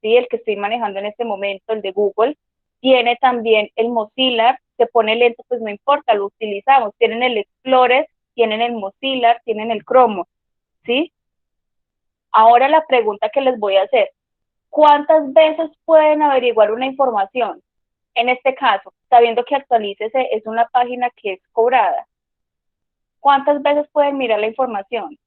¿sí? El que estoy manejando en este momento, el de Google. Tiene también el Mozilla, se pone lento, pues no importa, lo utilizamos. Tienen el Explorer, tienen el Mozilla, tienen el Chrome, ¿sí? Ahora la pregunta que les voy a hacer, ¿cuántas veces pueden averiguar una información? En este caso, sabiendo que Actualícese es una página que es cobrada, ¿cuántas veces pueden mirar la información?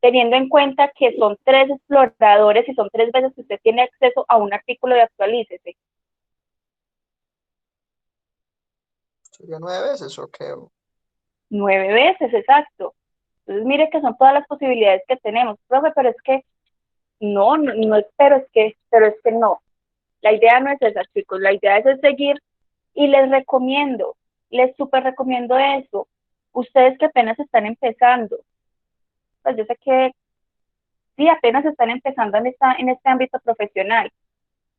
Teniendo en cuenta que son 3 exploradores y son 3 veces que usted tiene acceso a un artículo de Actualícese. ¿Sería 9 veces o qué? 9 veces, exacto. Entonces, mire que son todas las posibilidades que tenemos. Profe, pero es que no, pero es que no. La idea no es esa, chicos. La idea es seguir y les súper recomiendo eso. Ustedes que apenas están empezando, pues yo sé que sí, apenas están empezando en este ámbito profesional.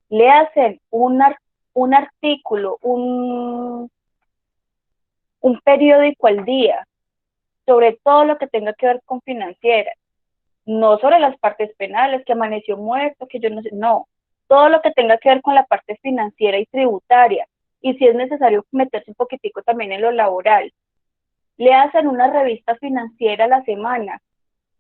Le hacen un artículo, un periódico al día sobre todo lo que tenga que ver con financiera, no sobre las partes penales, que amaneció muerto, que yo no sé, no, todo lo que tenga que ver con la parte financiera y tributaria, y si es necesario meterse un poquitico también en lo laboral. Le hacen una revista financiera a la semana.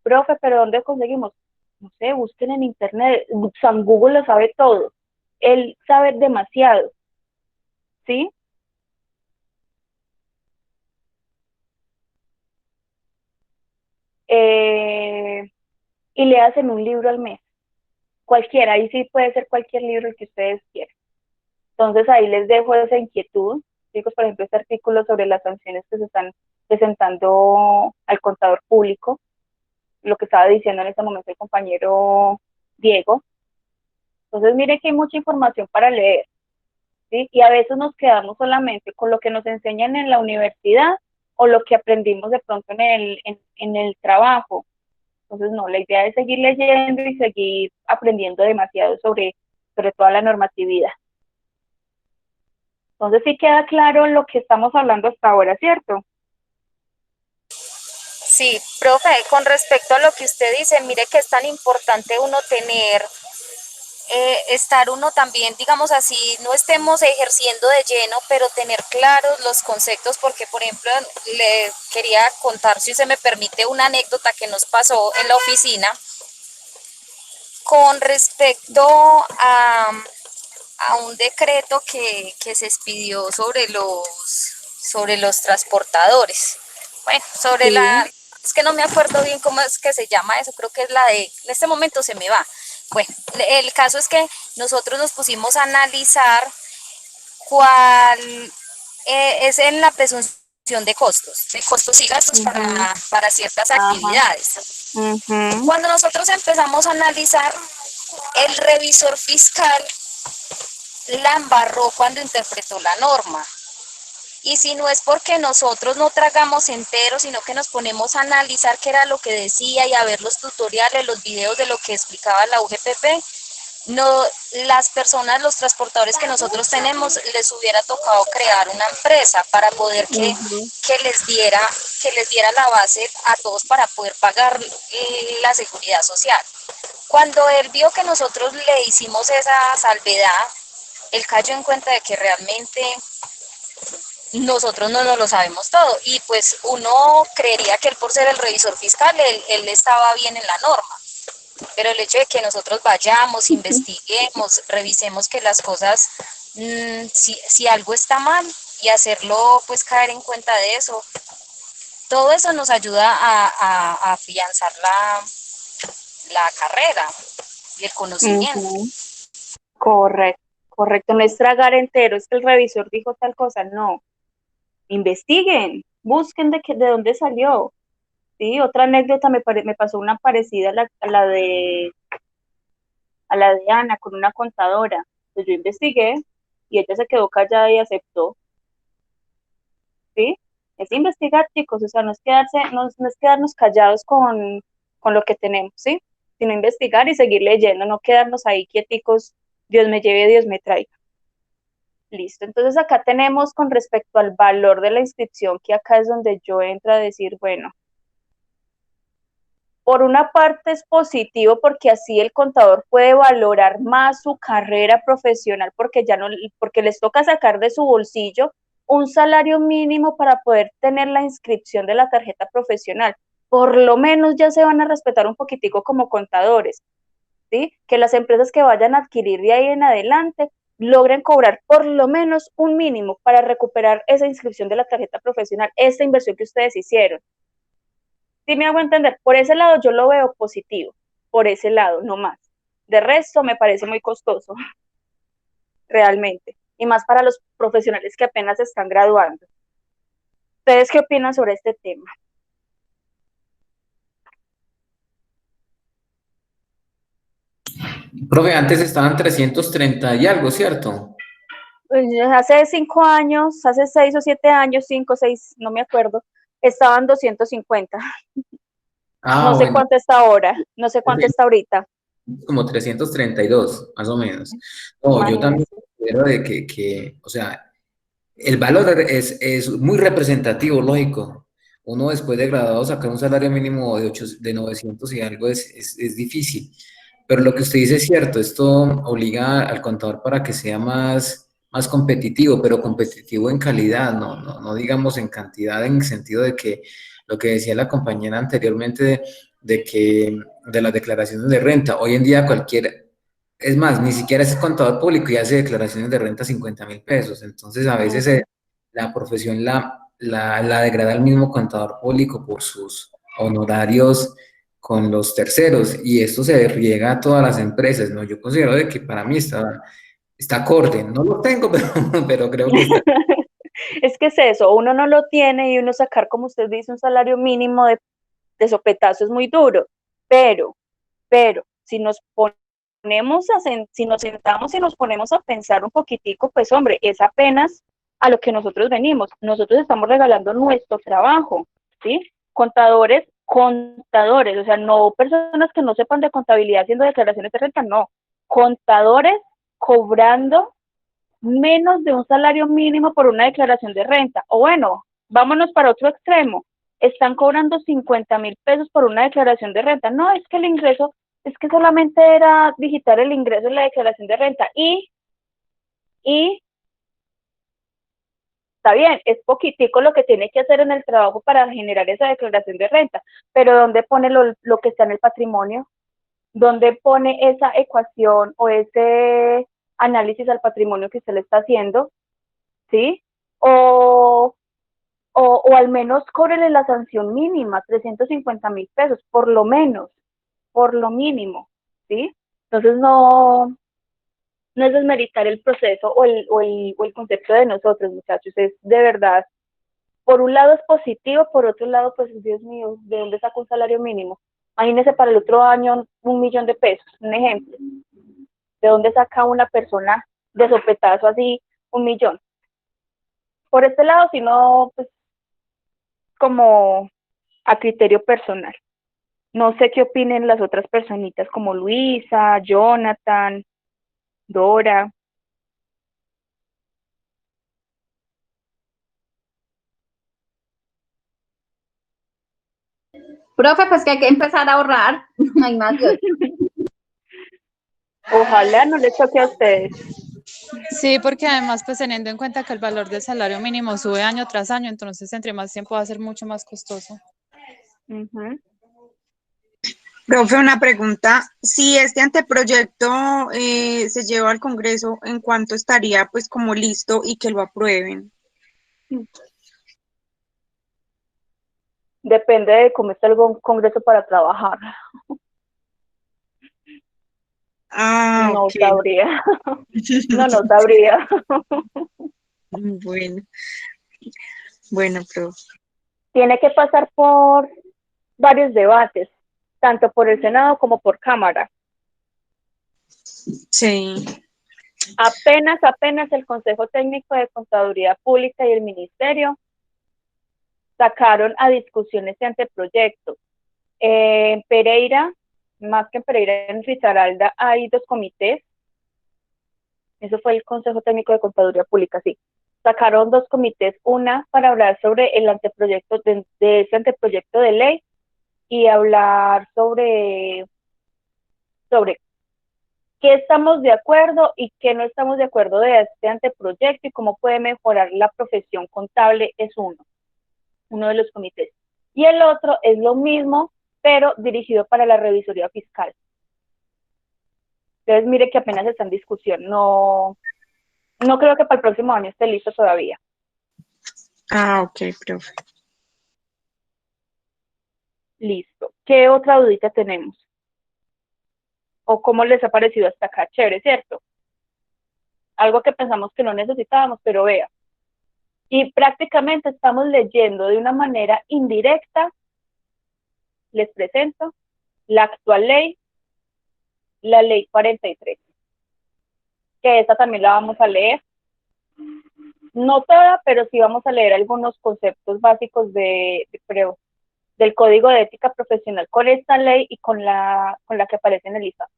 Profe, ¿pero dónde conseguimos? No sé, busquen en internet, San Google lo sabe todo, él sabe demasiado, ¿sí? Y le hacen un libro al mes, cualquiera, ahí sí puede ser cualquier libro el que ustedes quieran. Entonces ahí les dejo esa inquietud, chicos, por ejemplo, este artículo sobre las sanciones que se están presentando al contador público, lo que estaba diciendo en este momento el compañero Diego. Entonces miren que hay mucha información para leer, ¿sí? Y a veces nos quedamos solamente con lo que nos enseñan en la universidad o lo que aprendimos de pronto en el trabajo. Entonces, no, la idea es seguir leyendo y seguir aprendiendo demasiado sobre toda la normatividad. Entonces, sí queda claro lo que estamos hablando hasta ahora, ¿cierto? Sí, profe, con respecto a lo que usted dice, mire que es tan importante uno tener, estar uno también, digamos así, no estemos ejerciendo de lleno, pero tener claros los conceptos, porque por ejemplo, le quería contar, si se me permite, una anécdota que nos pasó en la oficina con respecto a un decreto que se expidió sobre los transportadores. Bueno, sobre es que no me acuerdo bien cómo es que se llama eso, creo que es en este momento se me va. Bueno, el caso es que nosotros nos pusimos a analizar cuál es en la presunción de costos y gastos para ciertas actividades. Cuando nosotros empezamos a analizar, el revisor fiscal la embarró cuando interpretó la norma. Y si no es porque nosotros no tragamos enteros, sino que nos ponemos a analizar qué era lo que decía y a ver los tutoriales, los videos de lo que explicaba la UGPP, no, las personas, los transportadores que nosotros tenemos, les hubiera tocado crear una empresa para poder que les diera la base a todos para poder pagar la seguridad social. Cuando él vio que nosotros le hicimos esa salvedad, él cayó en cuenta de que realmente nosotros no nos lo sabemos todo, y pues uno creería que él, por ser el revisor fiscal, él estaba bien en la norma, pero el hecho de que nosotros vayamos, investiguemos, revisemos que las cosas, si algo está mal, y hacerlo, pues caer en cuenta de eso, todo eso nos ayuda a afianzar la carrera y el conocimiento. Correcto, no es tragar entero, es que el revisor dijo tal cosa, no. investiguen, busquen de dónde salió. ¿Sí? Otra anécdota me pasó una parecida a la de Ana con una contadora. Pues yo investigué y ella se quedó callada y aceptó. ¿Sí? Es investigar, chicos, o sea, no es quedarnos callados con lo que tenemos, ¿sí? Sino investigar y seguir leyendo, no quedarnos ahí quieticos, Dios me lleve, Dios me traiga. Listo, entonces acá tenemos con respecto al valor de la inscripción, que acá es donde yo entro a decir, bueno, por una parte es positivo porque así el contador puede valorar más su carrera profesional porque les toca sacar de su bolsillo un salario mínimo para poder tener la inscripción de la tarjeta profesional. Por lo menos ya se van a respetar un poquitico como contadores, ¿sí? Que las empresas que vayan a adquirir de ahí en adelante logren cobrar por lo menos un mínimo para recuperar esa inscripción de la tarjeta profesional, esa inversión que ustedes hicieron. Sí me hago entender, por ese lado yo lo veo positivo, por ese lado, no más. De resto me parece muy costoso, realmente, y más para los profesionales que apenas se están graduando. ¿Ustedes qué opinan sobre este tema? Profe, antes estaban 330 y algo, ¿cierto? Pues hace 5 años, hace 6 o 7 años, 5, 6, no me acuerdo, estaban 250. No sé Bueno, cuánto está ahora, no sé cuánto está ahorita. como 332, más o menos. No, yo también Imagínense. considero de que, o sea, el valor es muy representativo, lógico. Uno después de graduado sacar un salario mínimo de 900 y algo es difícil. Pero lo que usted dice es cierto, esto obliga al contador para que sea más competitivo, pero competitivo en calidad, no digamos en cantidad, en el sentido de que lo que decía la compañera anteriormente de las declaraciones de renta, hoy en día es más, ni siquiera es contador público y hace declaraciones de renta 50.000 pesos. Entonces, a veces la profesión la degrada el mismo contador público por sus honorarios con los terceros y esto se riega a todas las empresas, ¿no? Yo considero de que para mí está acorde. No lo tengo, pero creo que está. Es que es eso, uno no lo tiene y uno sacar, como usted dice, un salario mínimo de sopetazo es muy duro, pero si nos si nos sentamos y nos ponemos a pensar un poquitico, pues hombre, es apenas a lo que nosotros venimos. Nosotros estamos regalando nuestro trabajo, ¿sí? Contadores, o sea, no personas que no sepan de contabilidad haciendo declaraciones de renta, no. Contadores cobrando menos de un salario mínimo por una declaración de renta. O bueno, vámonos para otro extremo. Están cobrando 50.000 pesos por una declaración de renta. No, es que el ingreso, es que solamente era digitar el ingreso en la declaración de renta. Y está bien, es poquitico lo que tiene que hacer en el trabajo para generar esa declaración de renta, pero ¿dónde pone lo que está en el patrimonio? ¿Dónde pone esa ecuación o ese análisis al patrimonio que usted le está haciendo? ¿Sí? O al menos cóbrele la sanción mínima, 350.000 pesos, por lo menos, por lo mínimo, ¿sí? Entonces no es desmeritar el proceso o el concepto de nosotros, muchachos, es de verdad, por un lado es positivo, por otro lado, pues, Dios mío, ¿de dónde saco un salario mínimo? Imagínese para el otro año 1.000.000 de pesos, un ejemplo. ¿De dónde saca una persona de sopetazo así 1.000.000? Por este lado, sino pues como a criterio personal. No sé qué opinen las otras personitas como Luisa, Jonathan, Dora. Profe, pues que hay que empezar a ahorrar, no hay más de otro. Ojalá no les toque a ustedes. Sí, porque además, pues teniendo en cuenta que el valor del salario mínimo sube año tras año, entonces entre más tiempo va a ser mucho más costoso. Profe, una pregunta. Si este anteproyecto se lleva al Congreso, ¿en cuánto estaría pues como listo y que lo aprueben? Depende de cómo está el Congreso para trabajar. No Ok. sabría. No sabría. Bueno. Bueno, profe. Tiene que pasar por varios debates, tanto por el Senado como por Cámara. Sí. Apenas el Consejo Técnico de Contaduría Pública y el Ministerio sacaron a discusión este anteproyecto. En Pereira, más que en Pereira, en Risaralda hay 2 comités. Eso fue el Consejo Técnico de Contaduría Pública, sí. Sacaron 2 comités, una para hablar sobre el anteproyecto de ese anteproyecto de ley y hablar sobre qué estamos de acuerdo y qué no estamos de acuerdo de este anteproyecto y cómo puede mejorar la profesión contable, es uno de los comités. Y el otro es lo mismo, pero dirigido para la revisoría fiscal. Entonces, mire que apenas está en discusión. No creo que para el próximo año esté listo todavía. Ah, ok, profe. Listo. ¿Qué otra dudita tenemos? ¿O cómo les ha parecido hasta acá? Chévere, ¿cierto? Algo que pensamos que no necesitábamos, pero vea. Y prácticamente estamos leyendo de una manera indirecta, les presento, la actual ley, la ley 43, que esta también la vamos a leer. No toda, pero sí vamos a leer algunos conceptos básicos del Código de Ética Profesional con esta ley y con la que aparece en el listado.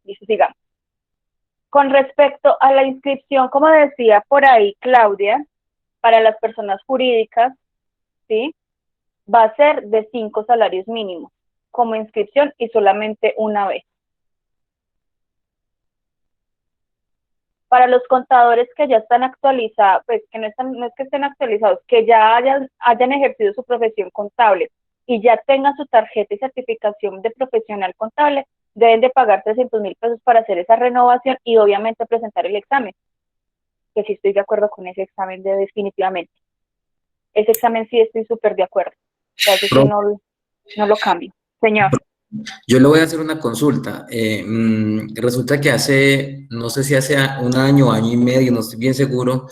Listo, sigamos. Con respecto a la inscripción, como decía por ahí Claudia, para las personas jurídicas, ¿sí? Va a ser de 5 salarios mínimos como inscripción y solamente una vez. Para los contadores que ya están actualizados, pues que no es que estén actualizados, que ya hayan ejercido su profesión contable y ya tengan su tarjeta y certificación de profesional contable, deben de pagar 300.000 pesos para hacer esa renovación y obviamente presentar el examen, que sí estoy de acuerdo con ese examen definitivamente. Ese examen sí estoy súper de acuerdo. O sea, eso sí no lo cambio. Señor. Yo le voy a hacer una consulta. Resulta que no sé si hace un año, año y medio, no estoy bien seguro,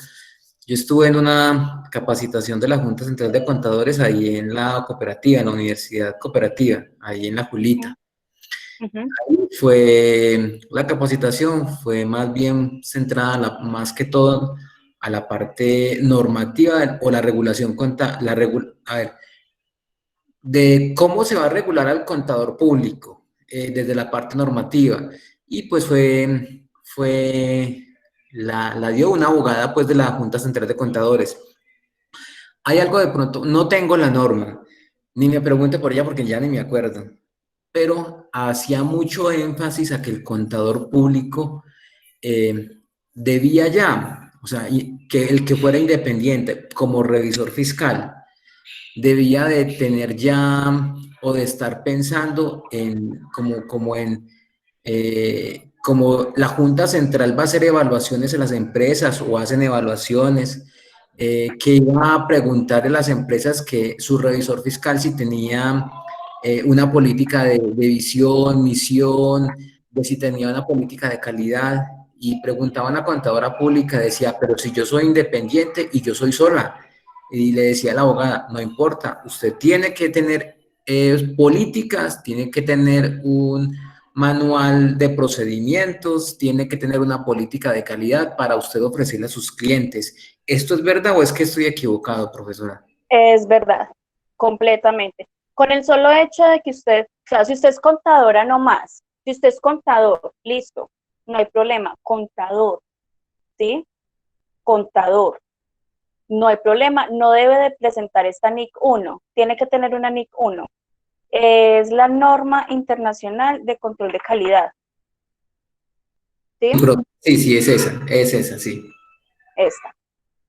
yo estuve en una capacitación de la Junta Central de Contadores ahí en la cooperativa, en la Universidad Cooperativa, ahí en La Julita. La capacitación fue más bien centrada, más que todo, a la parte normativa o la regulación de cómo se va a regular al contador público desde la parte normativa. Y pues la dio una abogada pues de la Junta Central de Contadores. Hay algo de pronto, no tengo la norma, ni me pregunte por ella porque ya ni me acuerdo, pero hacía mucho énfasis a que el contador público debía ya, o sea, que el que fuera independiente como revisor fiscal, debía de tener ya o de estar pensando en como la Junta Central va a hacer evaluaciones en las empresas o hacen evaluaciones, que iba a preguntarle a las empresas que su revisor fiscal si tenía una política de visión, misión, de si tenía una política de calidad, y preguntaban a la contadora pública, decía, pero si yo soy independiente y yo soy sola, y le decía a la abogada, no importa, usted tiene que tener políticas, tiene que tener un manual de procedimientos, tiene que tener una política de calidad para usted ofrecerle a sus clientes. ¿Esto es verdad o es que estoy equivocado, profesora? Es verdad, completamente. Con el solo hecho de que usted, o sea, si usted es contadora no más, si usted es contador, listo, no hay problema, contador, ¿sí? Contador. No hay problema, no debe de presentar esta NIC 1, tiene que tener una NIC 1. Es la norma internacional de control de calidad. ¿Sí? Sí, es esa, sí. Esta.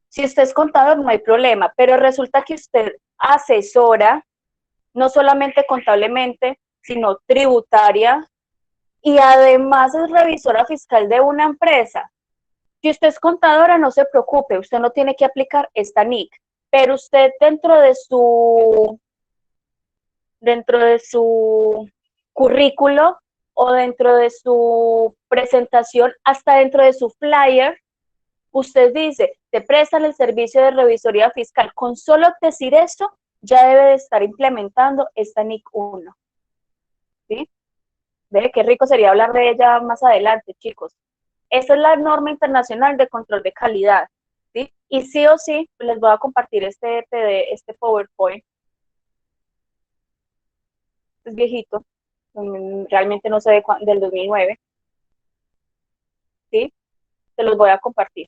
Si usted es contador, no hay problema, pero resulta que usted asesora, no solamente contablemente, sino tributaria, y además es revisora fiscal de una empresa. Si usted es contadora, no se preocupe, usted no tiene que aplicar esta NIC, pero usted dentro de su currículo o dentro de su presentación, hasta dentro de su flyer, usted dice, te prestan el servicio de revisoría fiscal. Con solo decir esto, ya debe de estar implementando esta NIC 1. ¿Sí? Ve, qué rico sería hablar de ella más adelante, chicos. Esa es la norma internacional de control de calidad, ¿sí? Y sí o sí, les voy a compartir este PowerPoint. Es viejito, realmente no sé del 2009, ¿sí? Se los voy a compartir.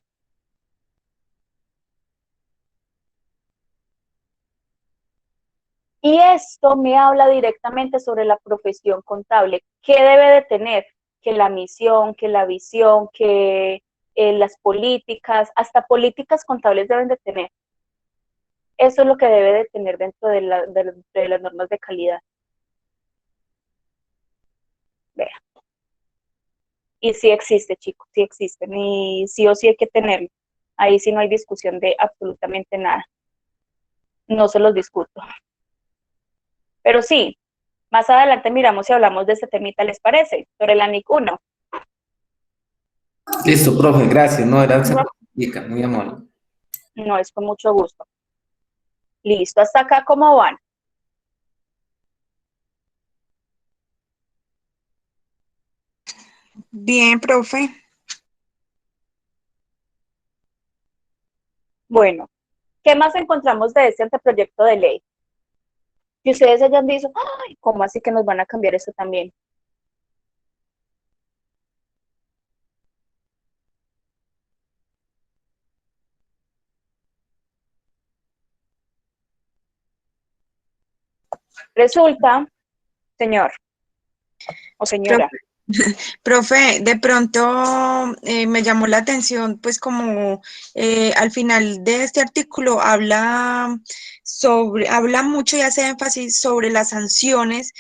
Y esto me habla directamente sobre la profesión contable. ¿Qué debe de tener? Que la misión, que la visión, que las políticas, hasta políticas contables deben de tener. Eso es lo que debe de tener dentro de las normas de calidad. Vea. Y sí existe, chicos, sí existen. Y sí o sí hay que tenerlo. Ahí sí no hay discusión de absolutamente nada. No se los discuto. Pero sí, más adelante miramos si hablamos de este temita, ¿les parece? Sobre la NIC 1. Listo, profe, gracias. No, era muy amable. No, es con mucho gusto. Listo, hasta acá, ¿cómo van? Bien, profe. Bueno, ¿qué más encontramos de este anteproyecto de ley? Que ustedes hayan dicho, ay, ¿cómo así que nos van a cambiar esto también? Resulta, señor o señora. Profe, de pronto me llamó la atención, pues como al final de este artículo habla mucho y hace énfasis sobre las sanciones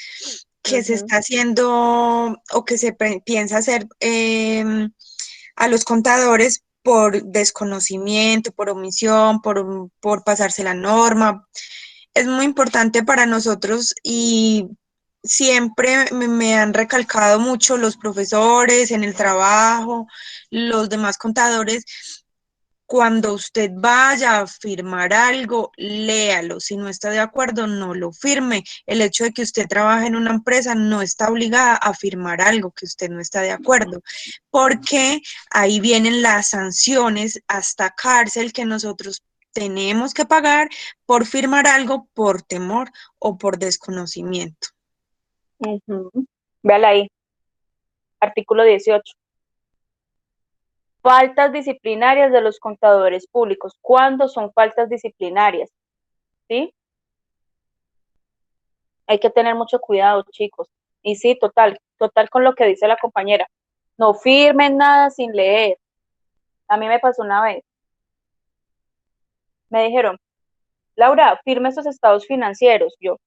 que se está haciendo o que se piensa hacer a los contadores por desconocimiento, por omisión, por pasarse la norma. Es muy importante para nosotros y siempre me han recalcado mucho los profesores en el trabajo, los demás contadores. Cuando usted vaya a firmar algo, léalo. Si no está de acuerdo, no lo firme. El hecho de que usted trabaje en una empresa no está obligada a firmar algo que usted no está de acuerdo, porque ahí vienen las sanciones hasta cárcel que nosotros tenemos que pagar por firmar algo por temor o por desconocimiento. Véala ahí, artículo 18. Faltas disciplinarias de los contadores públicos. ¿Cuándo son faltas disciplinarias? ¿Sí? Hay que tener mucho cuidado, chicos. Y sí, total con lo que dice la compañera. No firmen nada sin leer. A mí me pasó una vez. Me dijeron, Laura, firme esos estados financieros. Yo,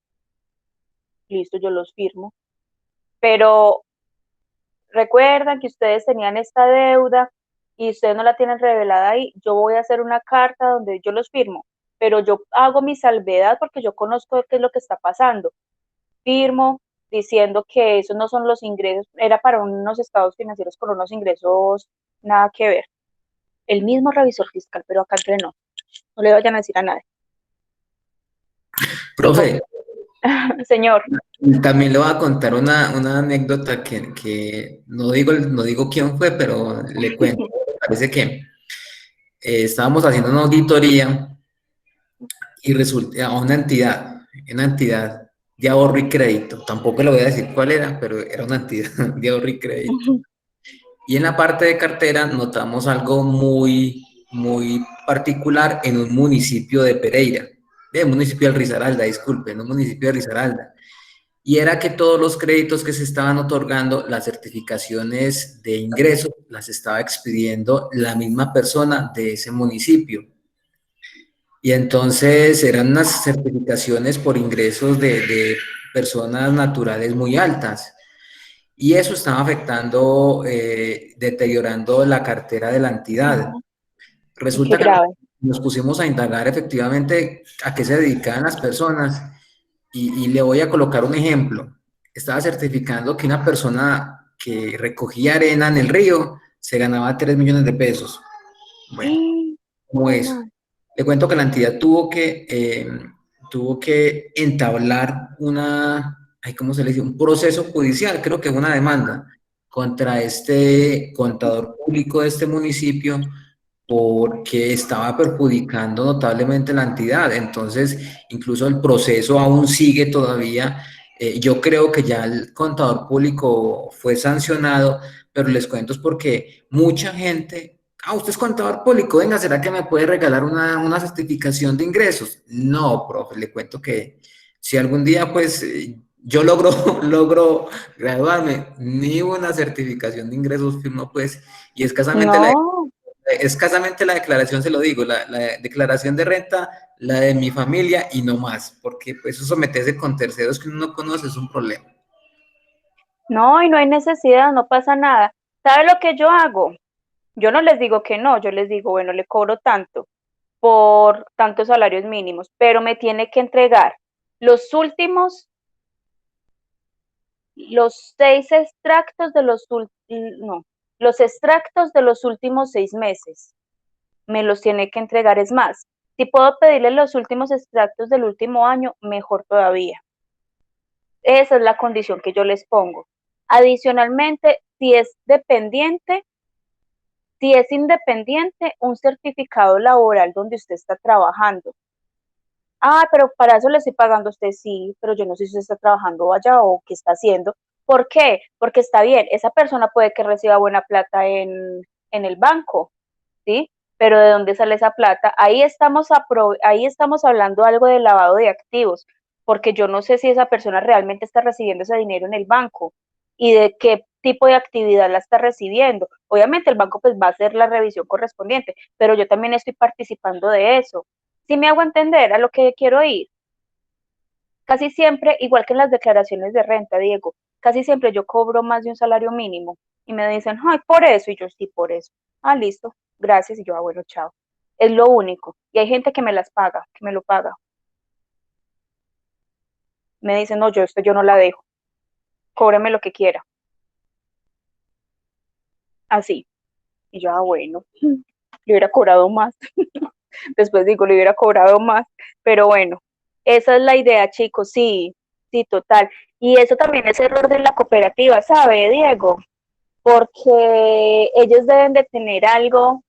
listo, yo los firmo. Pero recuerdan que ustedes tenían esta deuda y ustedes no la tienen revelada ahí. Yo voy a hacer una carta donde yo los firmo, pero yo hago mi salvedad porque yo conozco qué es lo que está pasando. Firmo diciendo que esos no son los ingresos, era para unos estados financieros con unos ingresos nada que ver. El mismo revisor fiscal, pero acá entre no le vayan a decir a nadie. Profe. Señor. También le voy a contar una anécdota que no digo quién fue, pero le cuento. Parece que estábamos haciendo una auditoría y resulta a una entidad de ahorro y crédito. Tampoco le voy a decir cuál era, pero era una entidad de ahorro y crédito. Y en la parte de cartera notamos algo muy, muy particular en un municipio de Pereira, de municipio de Risaralda, disculpe, en un municipio de Risaralda. Y era que todos los créditos que se estaban otorgando, las certificaciones de ingreso, las estaba expidiendo la misma persona de ese municipio. Y entonces eran unas certificaciones por ingresos de personas naturales muy altas. Y eso estaba afectando, deteriorando la cartera de la entidad. Resulta que nos pusimos a indagar efectivamente a qué se dedicaban las personas. Y le voy a colocar un ejemplo. Estaba certificando que una persona que recogía arena en el río se ganaba 3 millones de pesos. Bueno, como eso. Le cuento que la entidad tuvo que entablar ¿cómo se le dice? Un proceso judicial, creo que una demanda contra este contador público de este municipio porque estaba perjudicando notablemente la entidad. Entonces, incluso el proceso aún sigue todavía. Yo creo que ya el contador público fue sancionado, pero les cuento es porque mucha gente, usted es contador público, venga, ¿será que me puede regalar una certificación de ingresos? No, profe, le cuento que si algún día, pues, yo logro graduarme, ni una certificación de ingresos firmo, pues, y No, escasamente la declaración, se lo digo, la declaración de renta, la de mi familia y no más, porque pues eso someterse con terceros que uno no conoce es un problema. no, y no hay necesidad, no pasa nada. ¿Sabe lo que yo hago? Yo no les digo que no, yo les digo, bueno, le cobro tanto por tantos salarios mínimos, pero me tiene que entregar los últimos, los 6 extractos de los extractos de los últimos 6 meses. Me los tiene que entregar, es más. Si puedo pedirle los últimos extractos del último año, mejor todavía. Esa es la condición que yo les pongo. Adicionalmente, si es independiente, un certificado laboral donde usted está trabajando. Pero para eso le estoy pagando a usted, sí, pero yo no sé si usted está trabajando allá o qué está haciendo. ¿Por qué? Porque está bien, esa persona puede que reciba buena plata en el banco, ¿sí? Pero ¿de dónde sale esa plata? Ahí estamos hablando algo de lavado de activos, porque yo no sé si esa persona realmente está recibiendo ese dinero en el banco y de qué tipo de actividad la está recibiendo. Obviamente el banco pues va a hacer la revisión correspondiente, pero yo también estoy participando de eso. ¿Sí me hago entender a lo que quiero ir? Casi siempre, igual que en las declaraciones de renta, Diego, casi siempre yo cobro más de un salario mínimo y me dicen, ay, por eso, y yo sí, por eso. Listo, gracias, y yo, bueno, chao. Es lo único. Y hay gente que me las paga, que me lo paga. Me dicen, no, yo no la dejo. Cóbreme lo que quiera. Así. Y yo, bueno, le hubiera cobrado más. Después digo, le hubiera cobrado más. Pero bueno, esa es la idea, chicos, sí, sí, total. Y eso también es error de la cooperativa, ¿sabe, Diego? Porque ellos deben de tener algo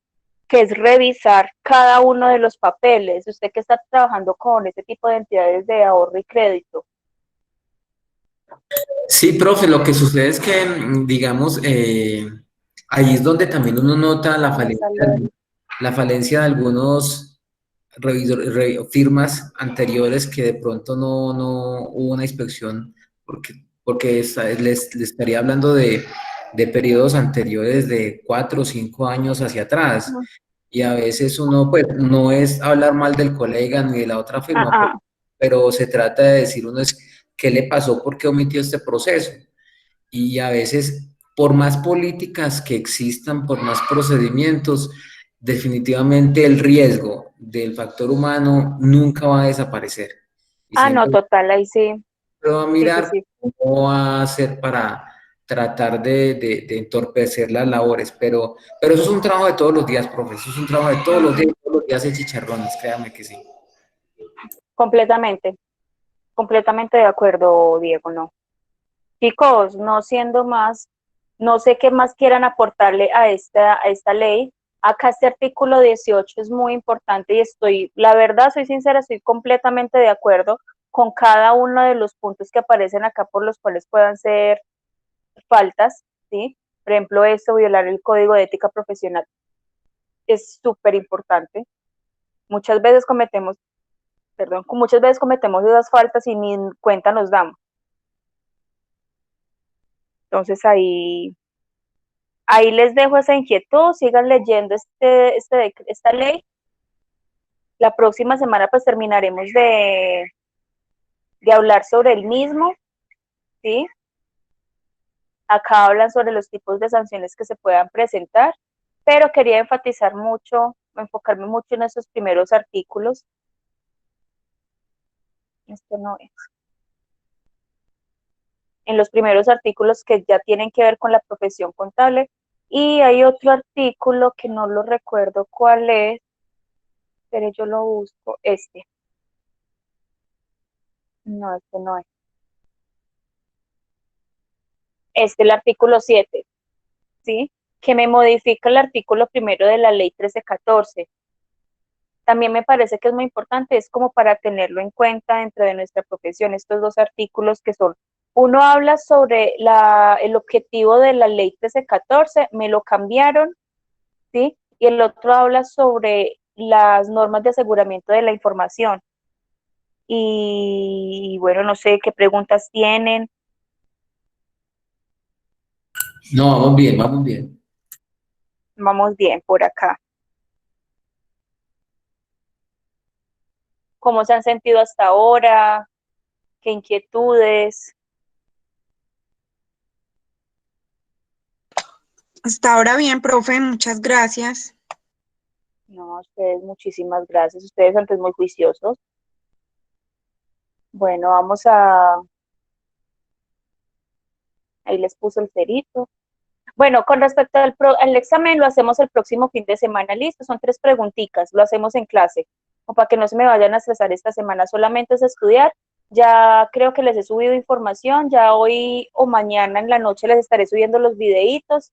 que es revisar cada uno de los papeles. Usted que está trabajando con ese tipo de entidades de ahorro y crédito. Sí, profe, lo que sucede es que, digamos, ahí es donde también uno nota la falencia de algunos firmas anteriores que de pronto no hubo una inspección, porque les estaría hablando de periodos anteriores de 4 o 5 años hacia atrás. Y a veces uno, pues, no es hablar mal del colega ni de la otra firma, pero se trata de decir uno es qué le pasó, por qué omitió este proceso. Y a veces, por más políticas que existan, por más procedimientos, definitivamente el riesgo del factor humano nunca va a desaparecer. Y No, total, ahí sí. va a mirar Sí. cómo va a hacer para tratar de entorpecer las labores, pero eso es un trabajo de todos los días, profe, eso es un trabajo de todos los días de chicharrones, créame que sí. Completamente de acuerdo, Diego, no. Chicos, no siendo más, no sé qué más quieran aportarle a esta ley. Acá este artículo 18 es muy importante y la verdad, soy sincera, estoy completamente de acuerdo con cada uno de los puntos que aparecen acá por los cuales puedan ser faltas, ¿sí? Por ejemplo, violar el código de ética profesional es súper importante. Muchas veces cometemos esas faltas y ni cuenta nos damos. Entonces ahí les dejo esa inquietud, sigan leyendo esta ley. La próxima semana pues terminaremos de hablar sobre el mismo, ¿sí? Acá hablan sobre los tipos de sanciones que se puedan presentar, pero quería enfocarme mucho en esos primeros artículos. Este no es. En los primeros artículos que ya tienen que ver con la profesión contable, y hay otro artículo que no lo recuerdo cuál es, pero yo lo busco, este. No, este no es. El artículo 7, ¿sí? Que me modifica el artículo primero de la ley 1314. También me parece que es muy importante, es como para tenerlo en cuenta dentro de nuestra profesión, estos dos artículos que son, uno habla sobre el objetivo de la ley 1314, me lo cambiaron, ¿sí? Y el otro habla sobre las normas de aseguramiento de la información. Y bueno, no sé qué preguntas tienen. No, vamos bien, vamos bien. Vamos bien por acá. ¿Cómo se han sentido hasta ahora? ¿Qué inquietudes? Hasta ahora bien, profe, muchas gracias. No, a ustedes muchísimas gracias. Ustedes antes muy juiciosos. Bueno, vamos a... Ahí les puse el cerito. Bueno, con respecto al examen, lo hacemos el próximo fin de semana. Listo, son 3 preguntitas. Lo hacemos en clase. O para que no se me vayan a estresar esta semana. Solamente es estudiar. Ya creo que les he subido información. Ya hoy o mañana en la noche les estaré subiendo los videitos.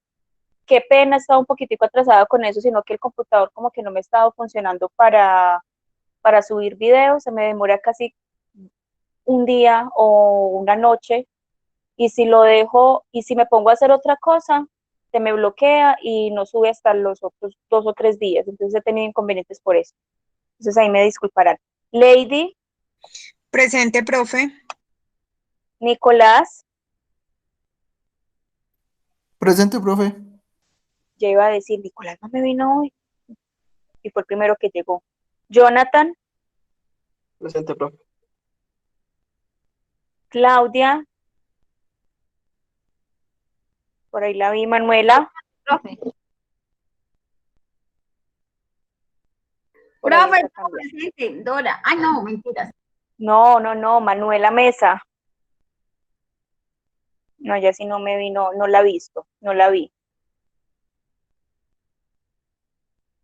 Qué pena, he estado un poquitico atrasada con eso, sino que el computador como que no me ha estado funcionando para subir videos, se me demora casi un día o una noche, y si lo dejo, y si me pongo a hacer otra cosa, se me bloquea y no sube hasta los otros 2 o 3 días, entonces he tenido inconvenientes por eso. Entonces ahí me disculparán. Lady. Presente, profe. Nicolás. Presente, profe. Ya iba a decir, Nicolás no me vino hoy, y fue el primero que llegó. Jonathan. Presente, profe. Claudia. Por ahí la vi. Manuela. Profe. Por ahí Profe, está no, presente. Dora. Ay, no, mentiras. No, Manuela Mesa. No, ella sí no me vino, no la he visto, no la vi.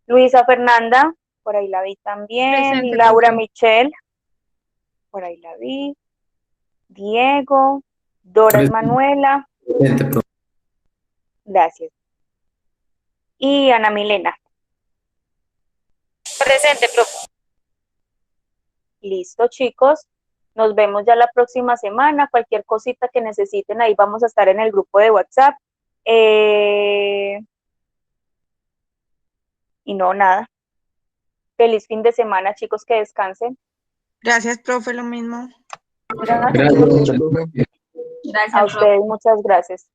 Luisa Fernanda, por ahí la vi también. Presente, Laura profe. Michelle, por ahí la vi. Diego, Dora Manuela. Presente, profe. Gracias. Y Ana Milena. Presente, profe. Listo, chicos. Nos vemos ya la próxima semana. Cualquier cosita que necesiten, ahí vamos a estar en el grupo de WhatsApp. Y no, nada. Feliz fin de semana, chicos, que descansen. Gracias, profe, lo mismo. Gracias. Gracias. Gracias, A profe. ustedes, muchas gracias.